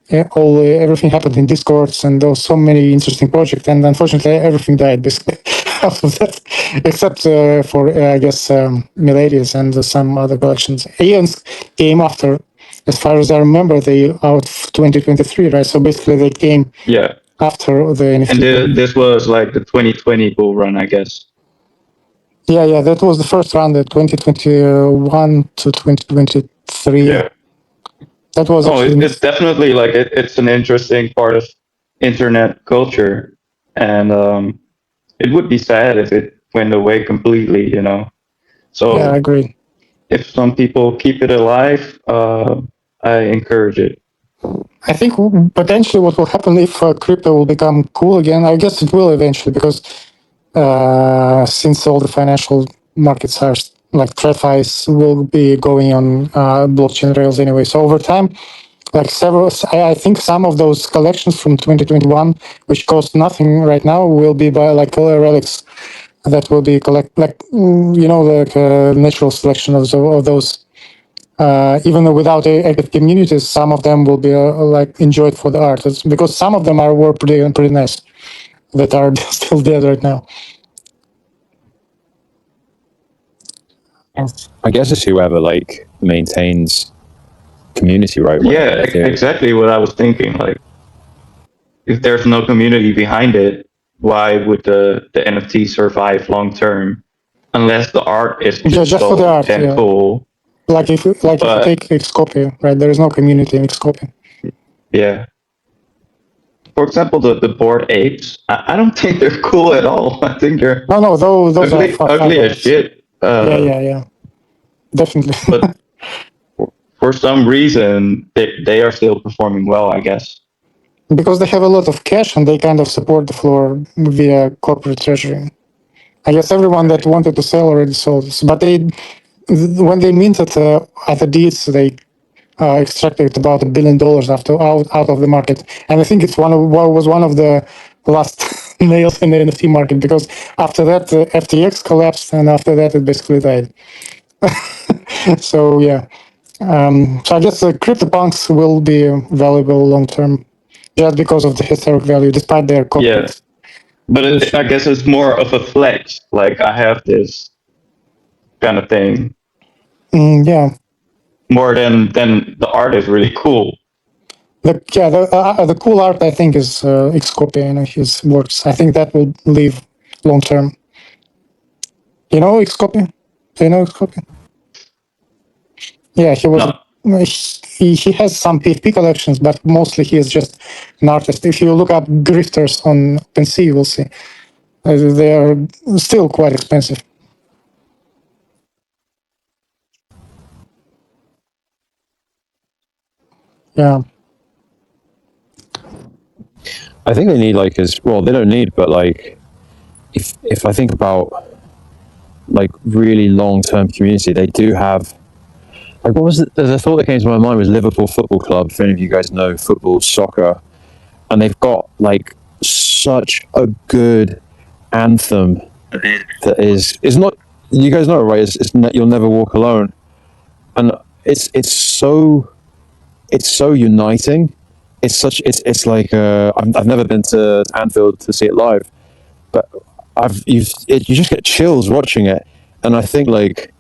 Everything happened in Discords, and there was so many interesting projects. And unfortunately, everything died basically after that, except for I guess Miladies and some other collections. Aeons came after, as far as I remember, they out 2023, right? So basically, they came after the NFT. And this was like the 2020 bull run, I guess. Yeah, that was the first round, the 2021 to 2023. Yeah. That was it's definitely like it's an interesting part of internet culture, and it would be sad if it went away completely, So yeah, I agree. If some people keep it alive, I encourage it. I think potentially what will happen if crypto will become cool again, I guess it will eventually, because since all the financial markets are like TradFi's will be going on blockchain rails anyway. So over time, like I think some of those collections from 2021, which cost nothing right now, will be by like relics that will be like natural selection of those. Even though without active communities, some of them will be like enjoyed for the art. It's because some of them were pretty nice that are still dead right now. I guess it's whoever like maintains community, right? Yeah, exactly what I was thinking. Like, if there's no community behind it, why would the NFT survive long term? Unless the art is just so for the art, cool. Like if you But take Xcopy, right? There is no community in Xcopy. yeah, for example, the bored apes. I don't think they're cool at all. I think they're No, those are fun ugly as bullets. shit. Yeah, definitely. But for some reason, they are still performing well, I guess. Because they have a lot of cash and they kind of support the floor via corporate treasury. I guess everyone that wanted to sell already sold, but when they minted at the deeds, they extracted about $1 billion out of the market, and I think it's was one of the last nails in the NFT market, because after that FTX collapsed, and after that it basically died. So yeah, so I guess CryptoPunks will be valuable long term, just because of the historic value, despite their Yeah, corporate. but I guess it's more of a flex. Like I have this kind of thing Yeah, more than the art is really cool. the cool art I think is Xcopy and his works. I think that will live long term. You know Xcopy? Do you know Xcopy? Yeah, he was. No, He has some PFP collections, but mostly he is just an artist. If you look up grifters on OpenSea, you will see they are still quite expensive. Yeah, I think they need like as well. They don't need, but like if I think about like really long term community, they do have. Like what was it? The thought that came to my mind was Liverpool Football Club. If any of you guys know football, soccer, and they've got like such a good anthem that is not. You guys know, right? You'll never walk alone, and it's so uniting. It's like I've never been to Anfield to see it live, but you just get chills watching it, and I think like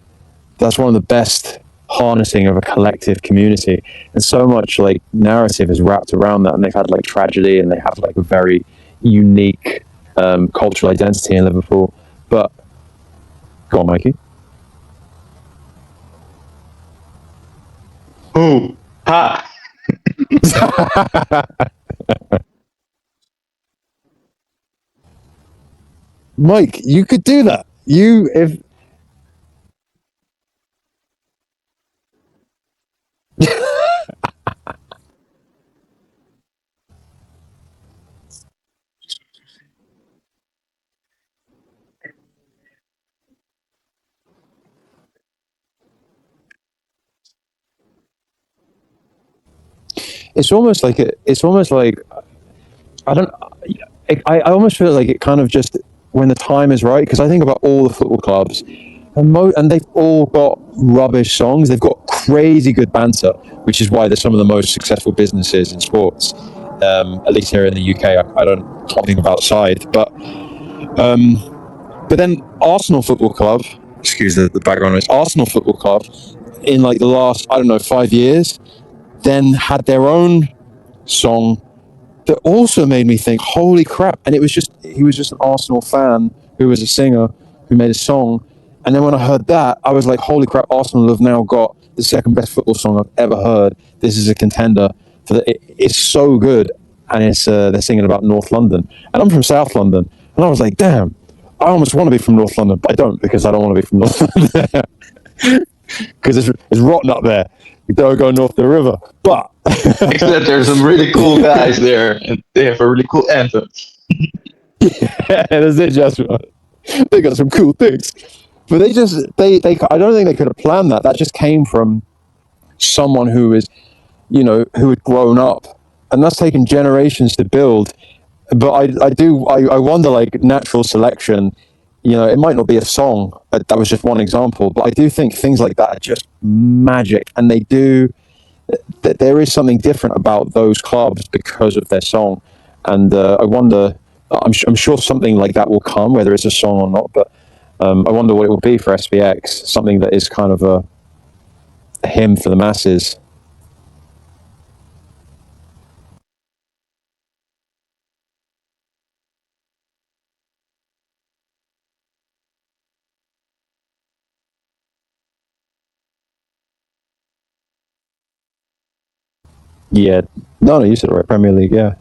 that's one of the best harnessing of a collective community, and so much like narrative is wrapped around that, and they've had like tragedy, and they have like a very unique cultural identity in Liverpool. But go on, Mikey. who? Ha! Mike, you could do that. You if it's almost like I don't. I almost feel like it kind of just when the time is right, because I think about all the football clubs, and they've all got rubbish songs. They've got crazy good banter, which is why they're some of the most successful businesses in sports. At least here in the UK, I can't think of outside, but then Arsenal Football Club, excuse the background noise. Arsenal Football Club, in like the last I don't know 5 years, then had their own song that also made me think, holy crap. And he was just an Arsenal fan who was a singer who made a song. And then when I heard that, I was like, holy crap, Arsenal have now got the second best football song I've ever heard. This is a contender it's so good. And they're singing about North London. And I'm from South London. And I was like, damn, I almost want to be from North London, but I don't because I don't want to be from North London. Because it's rotten up there. You don't go north of the river. But Except there's some really cool guys there, and they have a really cool anthem. that's it, Joshua. They got some cool things. But they I don't think they could have planned that. That just came from someone who is, who had grown up. And that's taken generations to build. But I wonder, like, natural selection, it might not be a song. That was just one example. But I do think things like that are just magic. And that there is something different about those clubs because of their song. And I wonder, I'm sure something like that will come, whether it's a song or not. But I wonder what it will be for SPX, something that is kind of a hymn for the masses. Yeah. No, you said it right. Premier League. Yeah.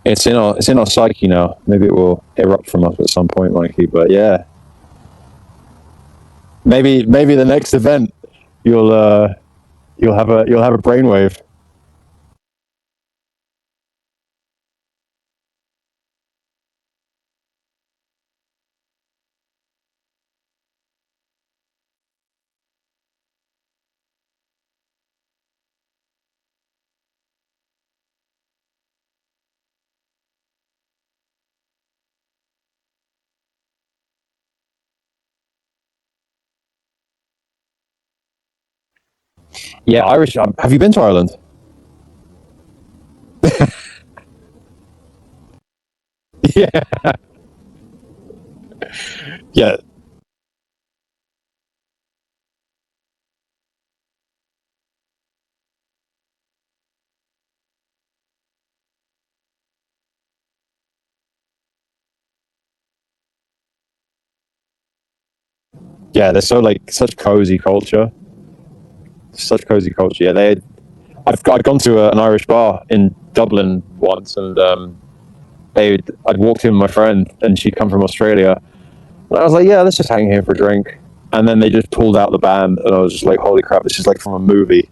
It's in our psyche now. Maybe it will erupt from us at some point, Mikey. But yeah, maybe the next event you'll have a brainwave. Yeah, Irish. Have you been to Ireland? Yeah, yeah, yeah. They're so like such cozy culture. Such cozy culture. Yeah, I'd gone to an Irish bar in Dublin once, and I'd walked in with my friend, and she'd come from Australia, and I was like, yeah, let's just hang here for a drink. And then they just pulled out the band, and I was just like, holy crap, this is like from a movie.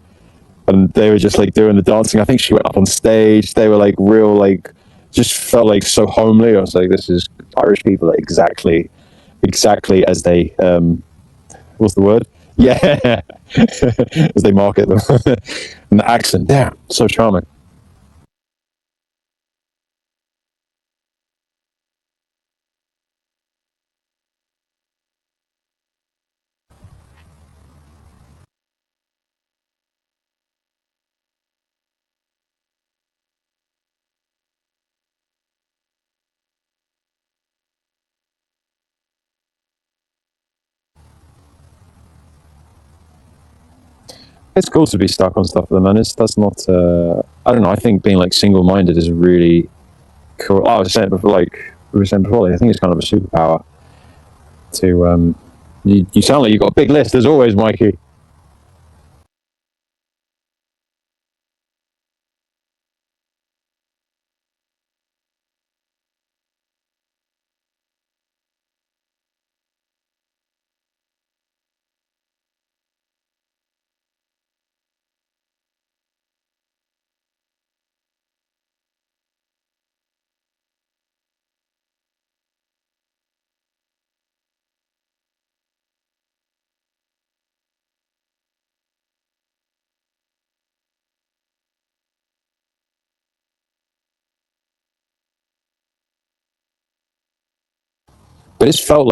And they were just like doing the dancing. I think she went up on stage. They were like real, like, just felt like so homely. I was like, this is Irish people exactly as they, what's the word? Yeah, as they market them. And the accent, damn, so charming. It's cool to be stuck on stuff at the moment. That's not. I don't know. I think being like single-minded is really cool. Oh, I was saying before, like we were saying before. Like, I think it's kind of a superpower. To you sound like you've got a big list as always, Mikey. But it's felt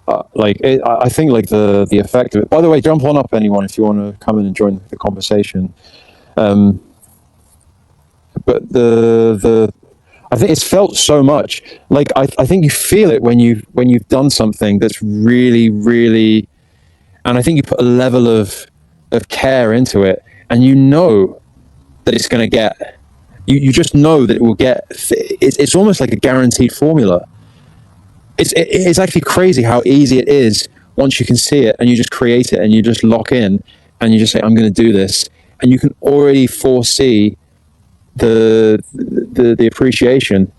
I think like the effect of it. By the way, jump on up anyone if you want to come in and join the conversation. Um, but the I think it's felt so much like I think you feel it when you've done something that's really, and I think you put a level of care into it, and you know that it's going to get. You just know that it will get. It's almost like a guaranteed formula. It's actually crazy how easy it is once you can see it and you just create it and you just lock in and you just say, I'm going to do this, and you can already foresee the appreciation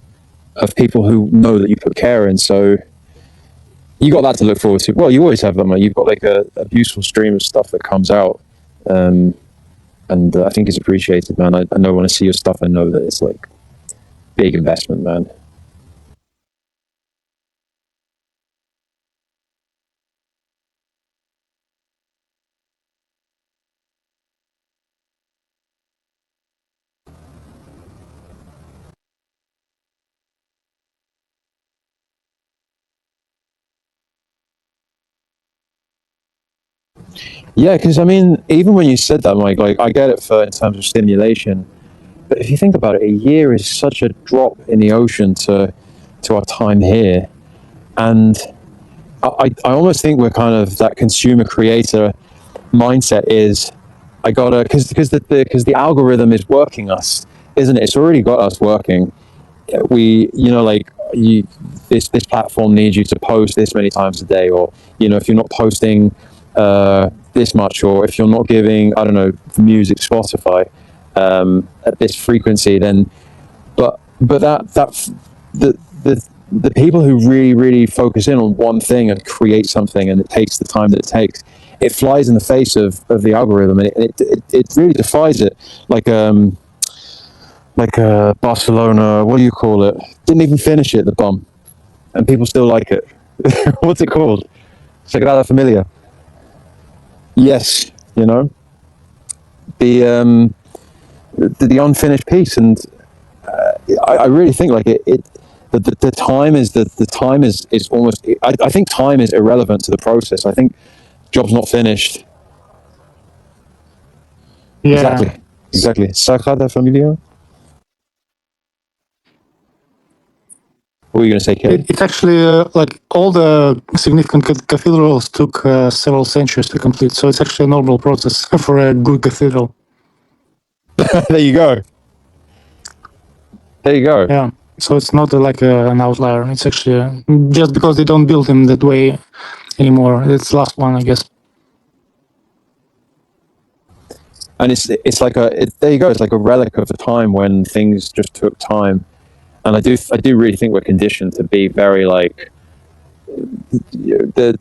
of people who know that you put care in. So you got that to look forward to. Well, you always have them. You've got like a useful stream of stuff that comes out, and I think it's appreciated, man. I know when I see your stuff, I know that it's like big investment, man. Yeah, because I mean, even when you said that, Mike, like I get it for in terms of stimulation, but if you think about it, a year is such a drop in the ocean to our time here, and I almost think we're kind of that consumer creator mindset is I gotta because the algorithm is working us isn't it? It's already got us working. We, like this platform needs you to post this many times a day, or if you're not posting this much, or if you're not giving, I don't know, music Spotify at this frequency, then but the people who really focus in on one thing and create something, and it takes the time that it takes, it flies in the face of the algorithm, and it really defies it. Like Barcelona, what do you call it? Didn't even finish it, the bum, and people still like it. What's it called? Sagrada Familia. Yes, the the unfinished piece, and I really think like the time is the time is almost. I think time is irrelevant to the process. I think job's not finished. Yeah. Exactly. Sagrada Familia. What were you going to say, Kelly? It's actually like all the significant cathedrals took several centuries to complete, so it's actually a normal process for a good cathedral. There you go. There you go. Yeah, so it's not like an outlier. It's actually just because they don't build them that way anymore. It's the last one, I guess. And it's like there you go. It's like a relic of the time when things just took time. And I do really think we're conditioned to be very like I've been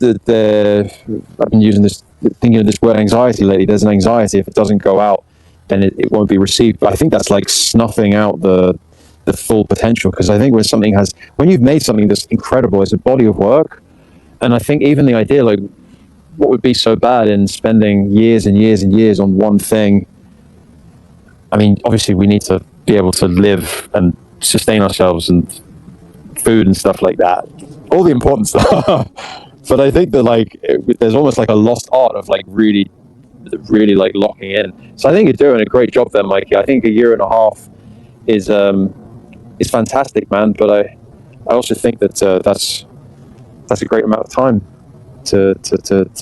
thinking of this word anxiety lately. There's an anxiety if it doesn't go out, then it won't be received. But I think that's like snuffing out the full potential, because I think when you've made something that's incredible, it's a body of work. And I think even the idea, like, what would be so bad in spending years and years and years on one thing? I mean, obviously we need to be able to live and sustain ourselves and food and stuff like that, all the important stuff. But I think that like there's almost like a lost art of like really like locking in. So I think you're doing a great job there, Mikey. I think a year and a half is fantastic, man. But I also think that that's a great amount of time to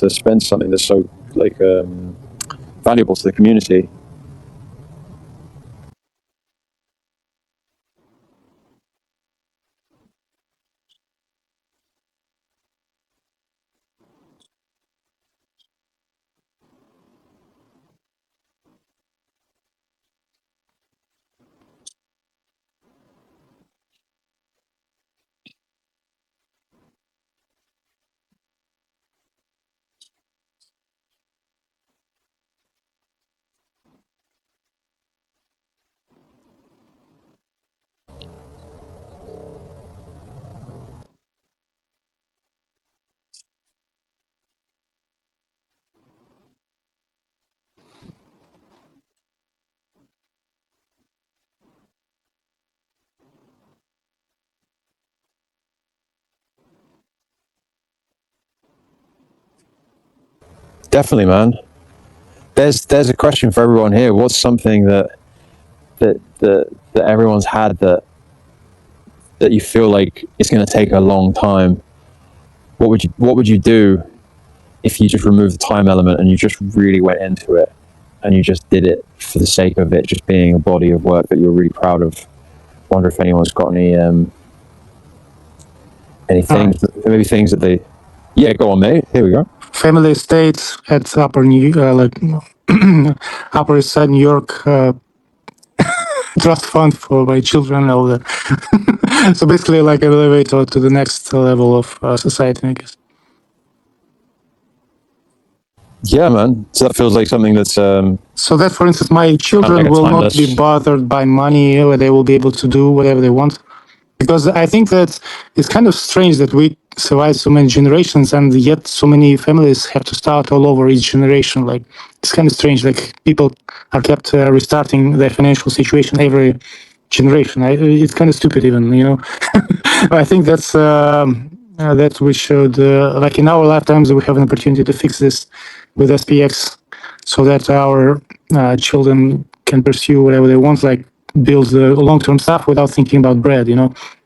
spend something that's so like valuable to the community. Definitely, man. There's a question for everyone here. What's something that everyone's had that you feel like it's going to take a long time? What would you do if you just removed the time element and you just really went into it and you just did it for the sake of it just being a body of work that you're really proud of? Wonder if anyone's got any things, maybe things that they. Yeah, go on, mate. Here we go. Family estate at Upper Upper East Side, New York. Trust fund for my children and all that. So basically, like an elevator to the next level of society, I guess. Yeah, man. So that feels like something that's. So that, for instance, my children like will not timeless. be bothered by money, or they will be able to do whatever they want. Because I think that it's kind of strange that we survive so many generations, and yet so many families have to start all over each generation. Like, it's kind of strange. Like, people are kept restarting their financial situation every generation. It's kind of stupid, even, I think that's that we should, like in our lifetimes, we have an opportunity to fix this with SPX, so that our children can pursue whatever they want, like build the long-term stuff without thinking about bread.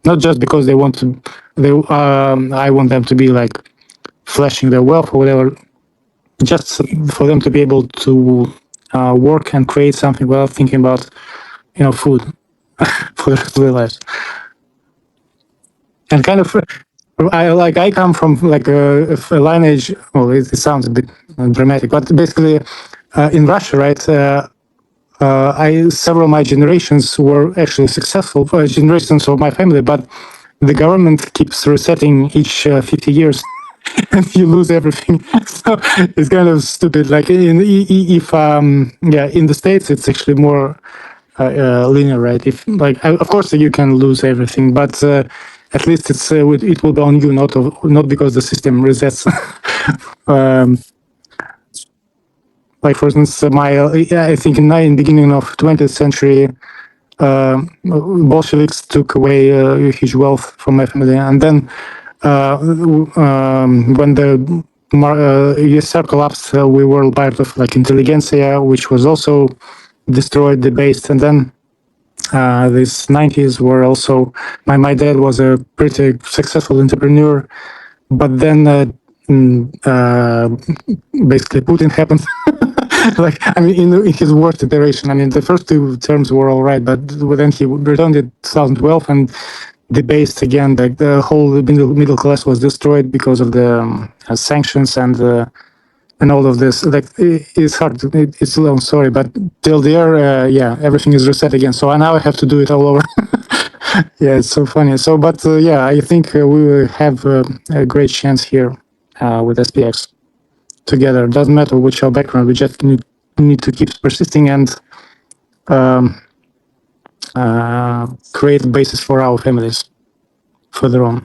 Not just because they want to. I want them to be like flashing their wealth or whatever. Just for them to be able to work and create something without thinking about food for the rest of their lives. And kind of, I come from like a lineage. Well, it sounds a bit dramatic, but basically, in Russia, right? Several of my generations were actually successful generations of my family, but the government keeps resetting each 50 years. And you lose everything. So it's kind of stupid. Like in the States, it's actually more linear, right? If like, of course you can lose everything, but at least it will be on you, not because the system resets. Like for instance, I think in the beginning of 20th century, Bolsheviks took away huge wealth from my family, and then when the USSR collapsed, we were part of like intelligentsia, which was also destroyed, debased, and then these 90s were also. My dad was a pretty successful entrepreneur, but then basically Putin happened. Like, I mean, in his worst iteration, I mean, the first two terms were all right, but then he returned in 2012 and debased again. Like the whole middle class was destroyed because of the sanctions and all of this. Like it's hard. It's a long story, but till there, yeah, everything is reset again. So now I have to do it all over. Yeah, it's so funny. So, but yeah, I think we will have a great chance here with SPX together. Doesn't matter which our background. We just need to keep persisting and create a basis for our families further on.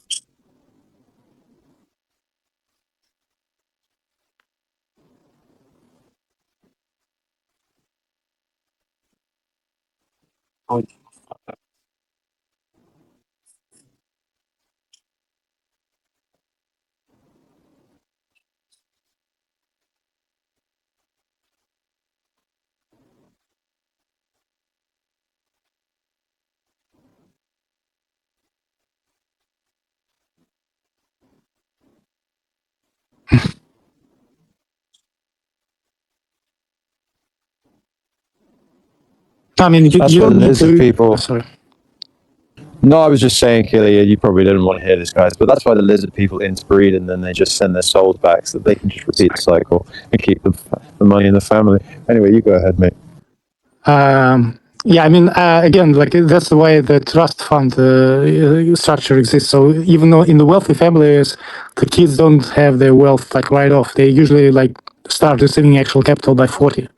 I mean, That's you what don't it need is of to. people. Sorry. No, I was just saying, Killy, you probably didn't want to hear this, guys, but that's why the lizard people interbreed and then they just send their souls back so that they can just repeat the cycle and keep the money in the family. Anyway, you go ahead, mate. Yeah, I mean, again, like that's the way the trust fund structure exists. So even though in the wealthy families, the kids don't have their wealth like right off. They usually like start receiving actual capital by 40.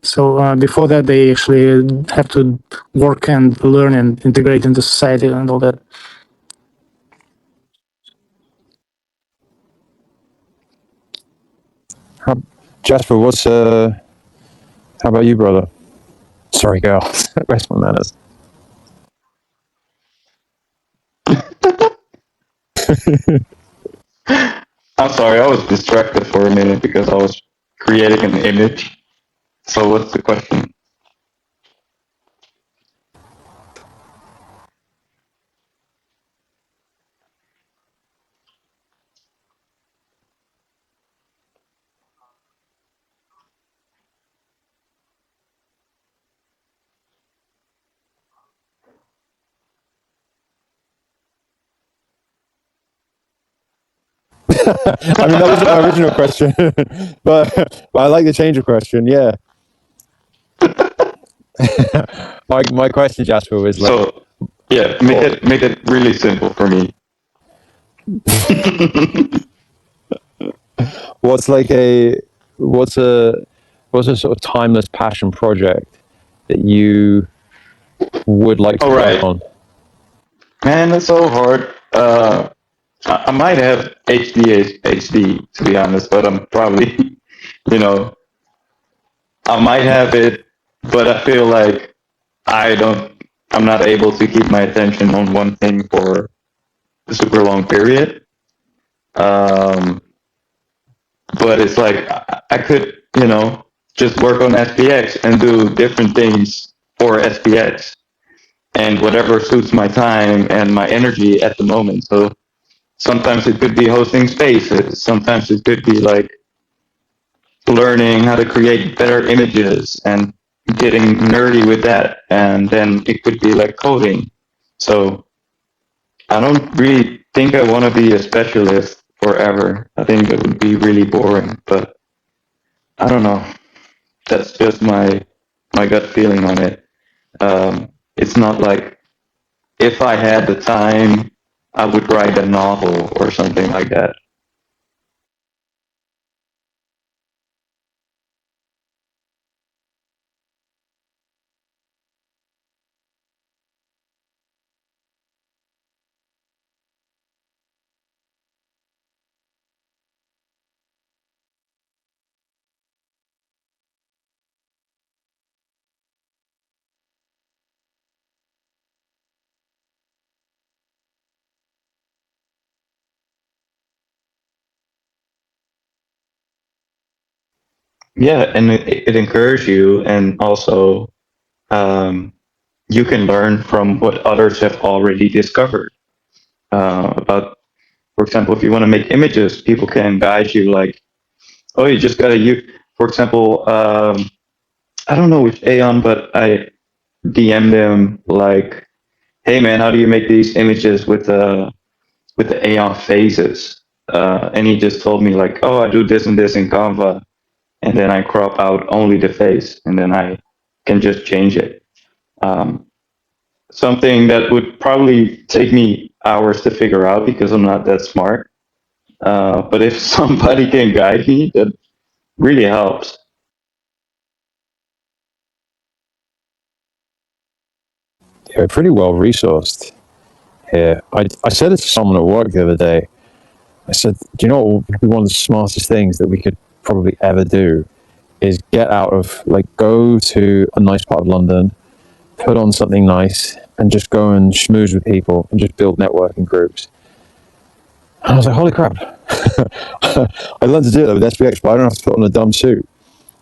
So before that, they actually have to work and learn and integrate into society and all that. Jasper, how about you, brother? Sorry, girl. Where's my manners? I'm sorry, I was distracted for a minute because I was creating an image. So what's the question? I mean, that wasn't my original question, but I like the change of question. Yeah. my question, Jasper, was like, So yeah, make it really simple for me. what's like a what's a what's a sort of timeless passion project that you would like to work on? Man, it's so hard. I might have HD, to be honest, but I'm probably, you know, I might have it, but I feel like I'm not able to keep my attention on one thing for a super long period. But it's like I could, just work on SPX and do different things for SPX and whatever suits my time and my energy at the moment. So sometimes it could be hosting spaces. Sometimes it could be like learning how to create better images and getting nerdy with that, and then it could be like coding. So I don't really think I want to be a specialist forever. I think that would be really boring, but I don't know. That's just my gut feeling on it. It's not like if I had the time, I would write a novel or something like that. Yeah, and it encourages you, and also you can learn from what others have already discovered. About, for example, if you want to make images, people can guide you like, oh, you just gotta use, for example, I don't know which Aeon, but I DM'd him like, hey man, how do you make these images with the aeon phases? And he just told me like, oh, I do this and this in Canva, and then I crop out only the face, and then I can just change it. Um, Something that would probably take me hours to figure out because I'm not that smart. But if somebody can guide me, that really helps. Yeah, pretty well resourced here. I said it to someone at work the other day. I said, do you know what would be one of the smartest things that we could probably ever do is get out of, like, go to a nice part of London, put on something nice, and just go and schmooze with people and just build networking groups. And I was like, holy crap. I learned to do that with SPX, but I don't have to put on a dumb suit.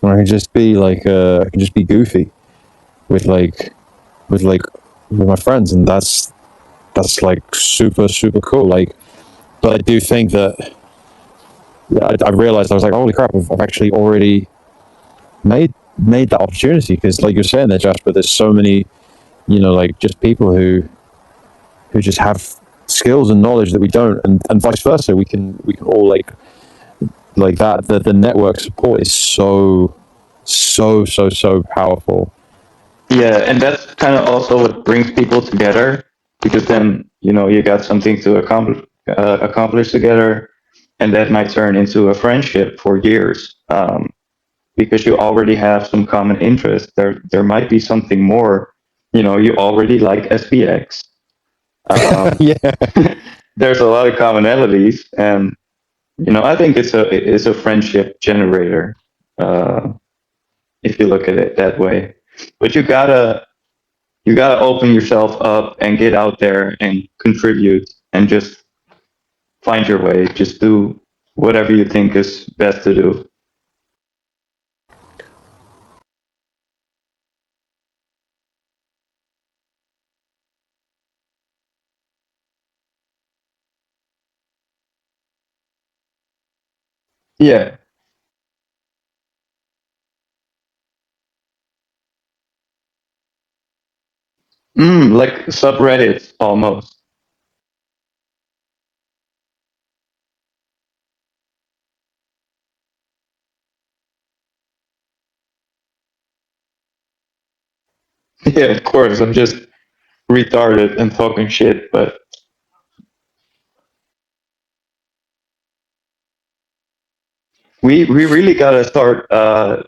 And I can just be like, I can just be goofy with like, with like, with my friends. And that's like super, super cool. Like, but I do think that I realized I was like, holy crap, I've actually already made that opportunity because, like you're saying there, Jasper, there's so many, like just people who just have skills and knowledge that we don't, and vice versa. We can all like that. The network support is so powerful. Yeah, and that's kind of also what brings people together because then you got something to accomplish together, and that might turn into a friendship for years. Because you already have some common interest. There might be something more. You already like SPX. Yeah, There's a lot of commonalities, and I think it's a friendship generator. If you look at it that way, but you gotta open yourself up and get out there and contribute and just find your way. Just do whatever you think is best to do. Yeah. Like subreddits almost. Yeah, of course. I'm just retarded and talking shit, but we really gotta start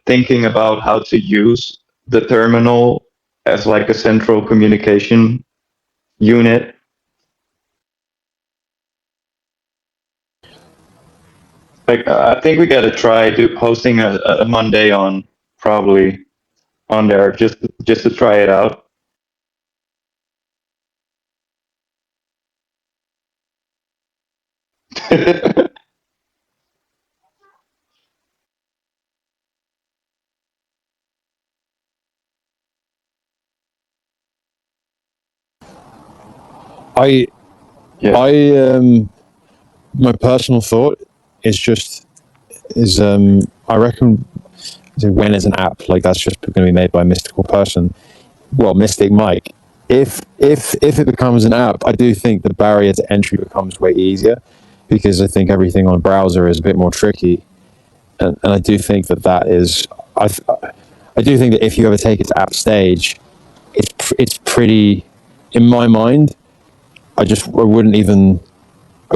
thinking about how to use the terminal as like a central communication unit. Like I think we gotta try hosting a Mondaeon probably on there just to try it out. I Yeah. my personal thought is I reckon So when is an app like that's just going to be made by a mystical person? Well, Mystic Mike. If it becomes an app, I do think the barrier to entry becomes way easier, because I think everything on a browser is a bit more tricky, and I do think that is I do think that if you ever take it to app stage, it's pretty, in my mind. I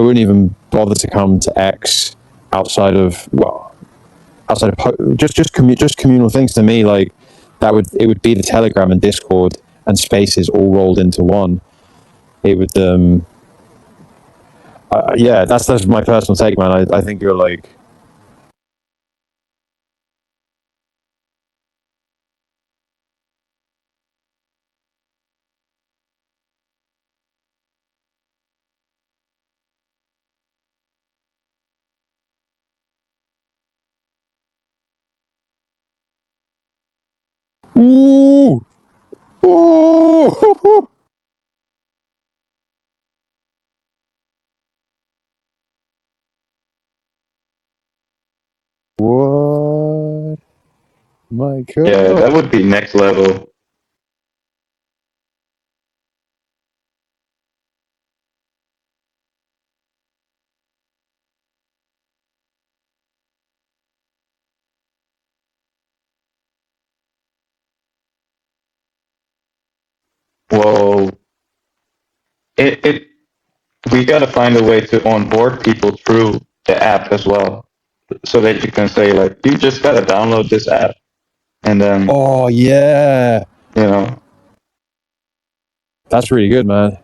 wouldn't even bother to come to X outside of just communal things. To me, like, it would be the Telegram and Discord and Spaces all rolled into one. It would yeah, that's my personal take, man. I think you're like, ooh, ooh. What? My Yeah, God. that would be next level. Well, it we gotta find a way to onboard people through the app as well, so that you can say like, you just gotta download this app, and then Oh yeah, you know, that's really good, man.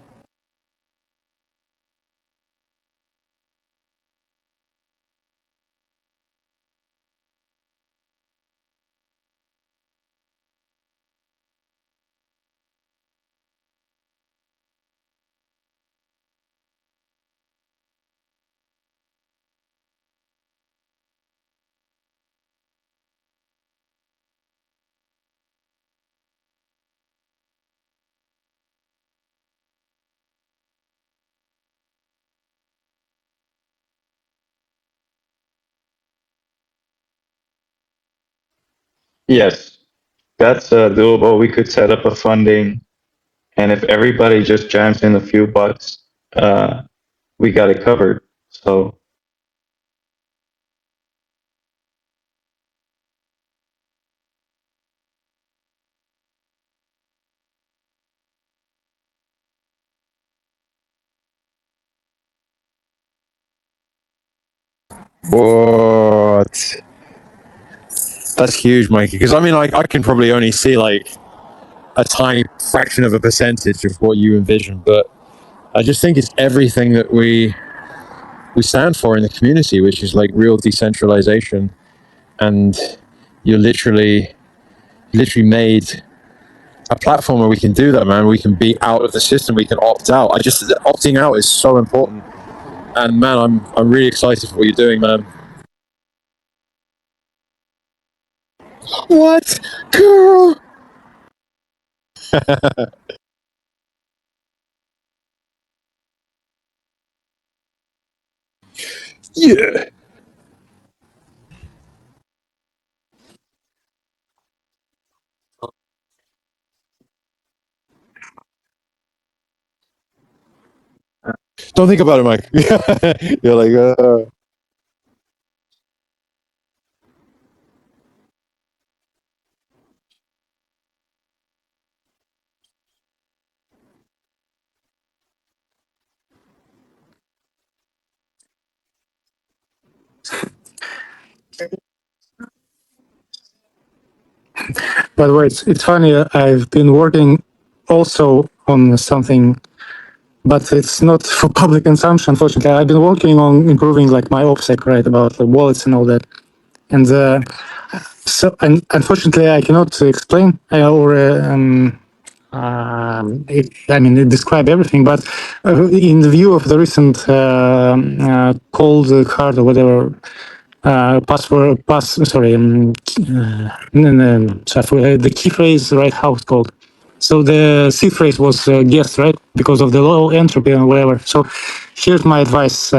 yes, that's doable. We could set up a funding, and if everybody just jams in a few bucks, we got it covered. So What? That's huge, Mikey. Because I mean, like, I can probably only see like a tiny fraction of a percentage of what you envision, but I just think it's everything that we stand for in the community, which is like real decentralization. And you're literally made a platform where we can do that, man. We can be out of the system. We can opt out. Opting out is so important. And man, I'm really excited for what you're doing, man. What, girl? Yeah. Don't think about it, Mike. You're like, By the way, it's funny. I've been working also on something, but it's not for public consumption. Unfortunately, I've been working on improving like my OPSEC, right, about the wallets and all that. And and unfortunately, I cannot explain I mean, describe everything. But in the view of the recent cold card or whatever. The key phrase, right? How it's called? So the seed phrase was guessed, right? Because of the low entropy and whatever. So here's my advice,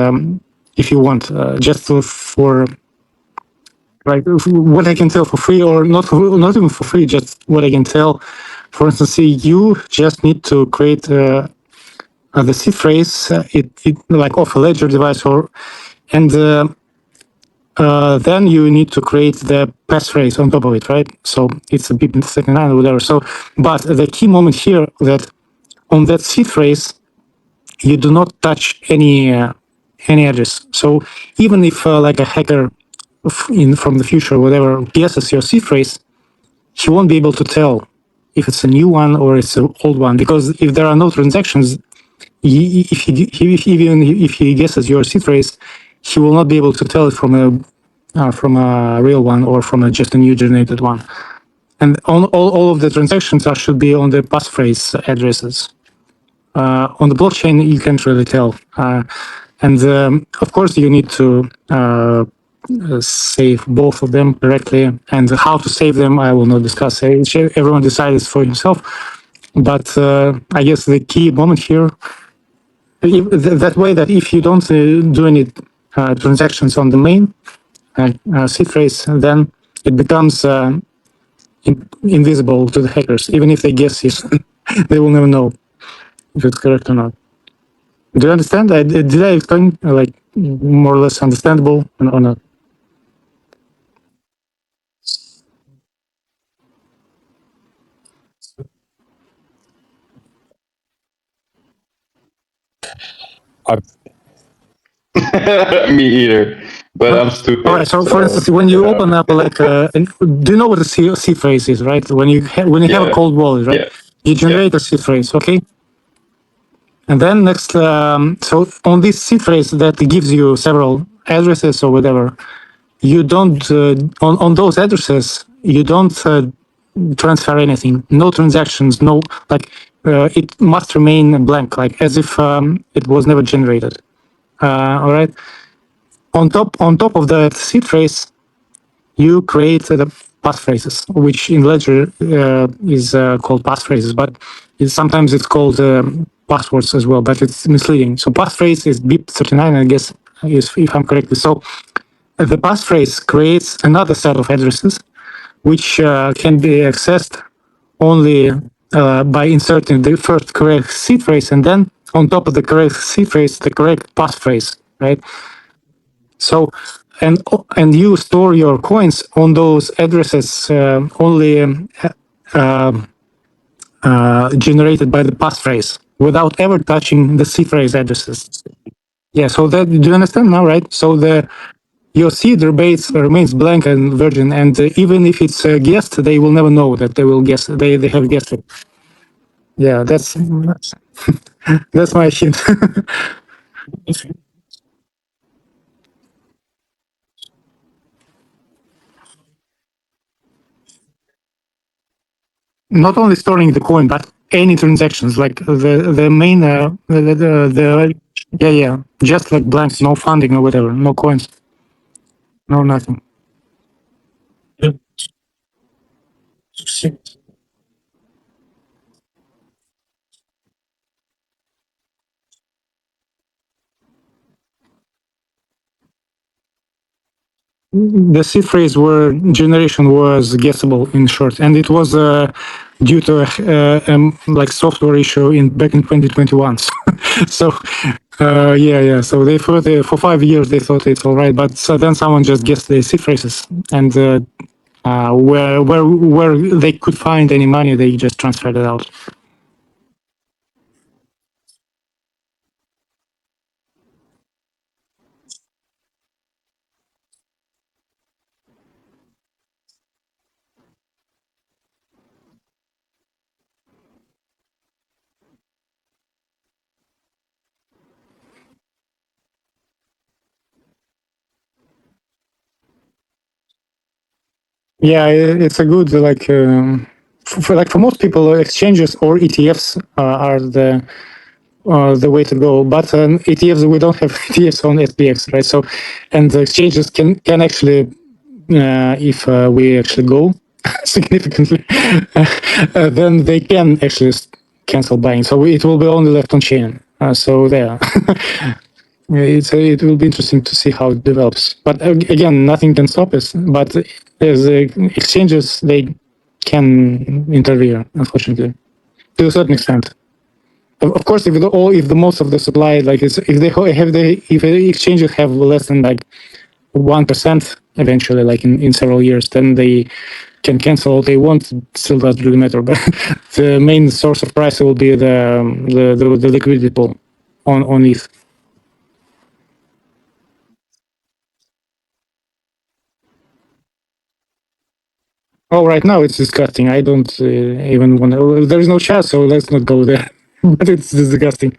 if you want, just for like what I can tell for free, or not even for free, just what I can tell. For instance, see, you just need to create the seed phrase, it like off a ledger device, or and then you need to create the passphrase on top of it, right? So it's a BIP69 or whatever. So, but the key moment here that on that seed phrase, you do not touch any address. So even if like a hacker from the future, whatever, guesses your seed phrase, he won't be able to tell if it's a new one or it's an old one, because if there are no transactions, even if he guesses your seed phrase, he will not be able to tell it from a real one or from just a new generated one. And all of the transactions should be on the passphrase addresses. On the blockchain, you can't really tell. And of course, you need to save both of them correctly. And how to save them, I will not discuss. Everyone decides for himself. But I guess the key moment here, that way that if you don't do any transactions on the main seed phrase, then it becomes invisible to the hackers. Even if they guess it, they will never know if it's correct or not. Do you understand? Did I explain like more or less understandable or not? I, Me either, but I'm stupid. All right. So, for instance, when you open up like, do you know what a seed phrase is, right? When you have a cold wallet, right? Yeah. You generate a seed phrase, okay? And then next, so on this seed phrase that gives you several addresses or whatever, you don't on those addresses you don't transfer anything, no transactions, no like it must remain blank, like as if it was never generated. All right. On top of that seed phrase, you create the passphrases, which in Ledger is called passphrases, but sometimes it's called passwords as well, but it's misleading. So passphrase is BIP39, I guess, if I'm correct. So the passphrase creates another set of addresses, which can be accessed only by inserting the first correct seed phrase, and then on top of the correct seed phrase, the correct passphrase, right? So, and you store your coins on those addresses only generated by the passphrase without ever touching the seed phrase addresses. Yeah. So that, do you understand now, right? So your seed remains blank and virgin, and even if it's guessed, they will never know that they will guess. They have guessed it. Yeah, that's that's my hint. Not only storing the coin, but any transactions, like the main yeah, just like blanks, no funding or whatever, no coins, no nothing. The seed phrase where generation was guessable, in short, and it was due to like software issue in back in 2021. So yeah. So they thought for 5 years they thought it's all right, but so then someone just guessed the seed phrases, and where they could find any money, they just transferred it out. Yeah, it's a good like for most people, exchanges or ETFs are the way to go. But ETFs, we don't have ETFs on SPX, right? So, and the exchanges can actually, if we actually go significantly, then they can actually cancel buying. So it will be only left on chain. So there. it will be interesting to see how it develops. But again, nothing can stop us. But as exchanges, they can interfere, unfortunately, to a certain extent. Of course, if the most of the supply, like if the exchanges have less than like 1% eventually, like in several years, then they can cancel all they want. It still doesn't really matter. But the main source of price will be the liquidity pool on ETH. Oh, right now it's disgusting. I don't even want to. There is no chat, so let's not go there. But it's disgusting.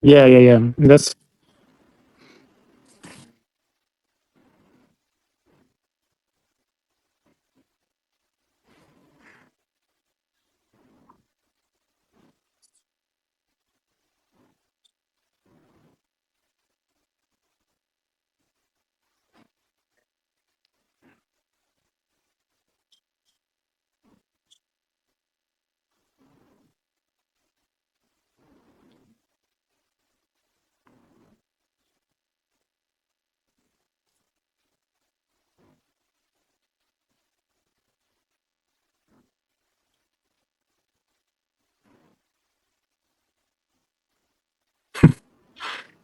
Yeah. That's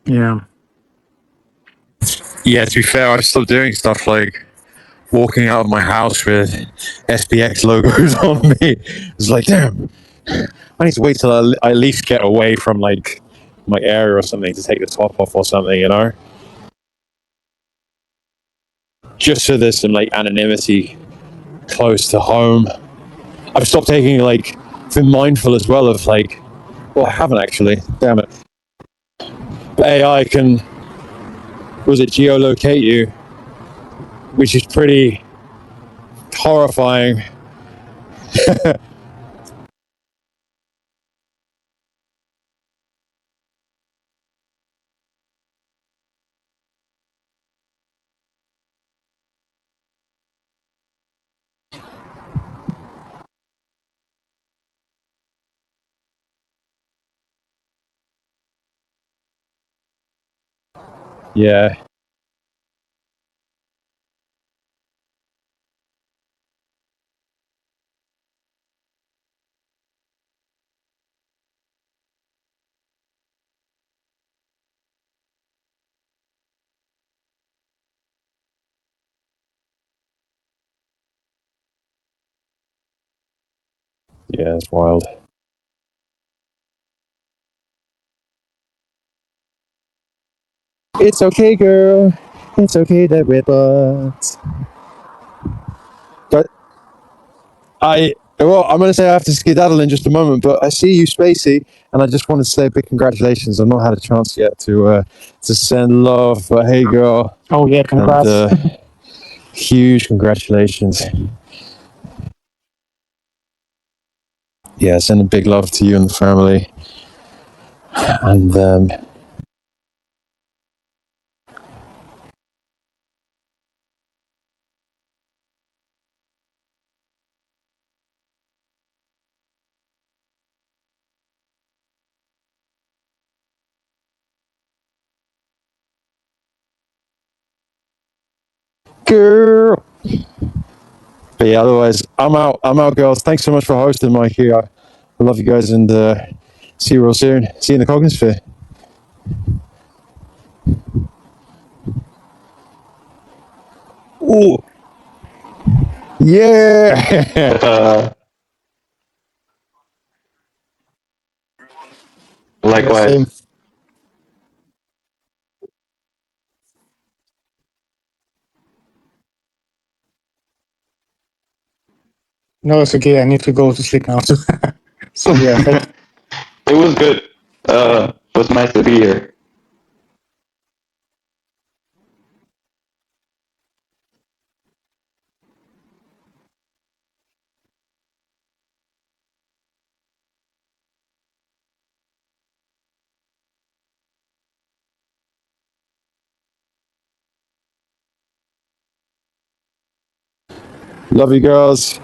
yeah. Yeah, to be fair, I'm still doing stuff like walking out of my house with SPX logos on me. It's like, damn, I need to wait till I at least get away from like my area or something to take the top off or something, you know? Just so there's some like anonymity close to home. I've stopped taking like, been mindful as well of like, well, I haven't actually, damn it. But AI can, was it geolocate you, which is pretty horrifying. Yeah. Yeah, it's wild. It's okay, girl. It's okay that we're buds. But I'm going to say I have to skedaddle in just a moment, but I see you, Spacey, and I just want to say big congratulations. I've not had a chance yet to send love, but hey, girl, Oh yeah, and congrats. huge congratulations. Yeah, sending big love to you and the family, and girl. But yeah, otherwise, I'm out. I'm out, girls. Thanks so much for hosting, Mikey. I love you guys, and see you real soon. See you in the Cognisphere. Ooh, yeah. Yeah, same. Likewise. No, it's okay. I need to go to sleep now. So yeah, thank you. It was good. It was nice to be here. Love you, girls.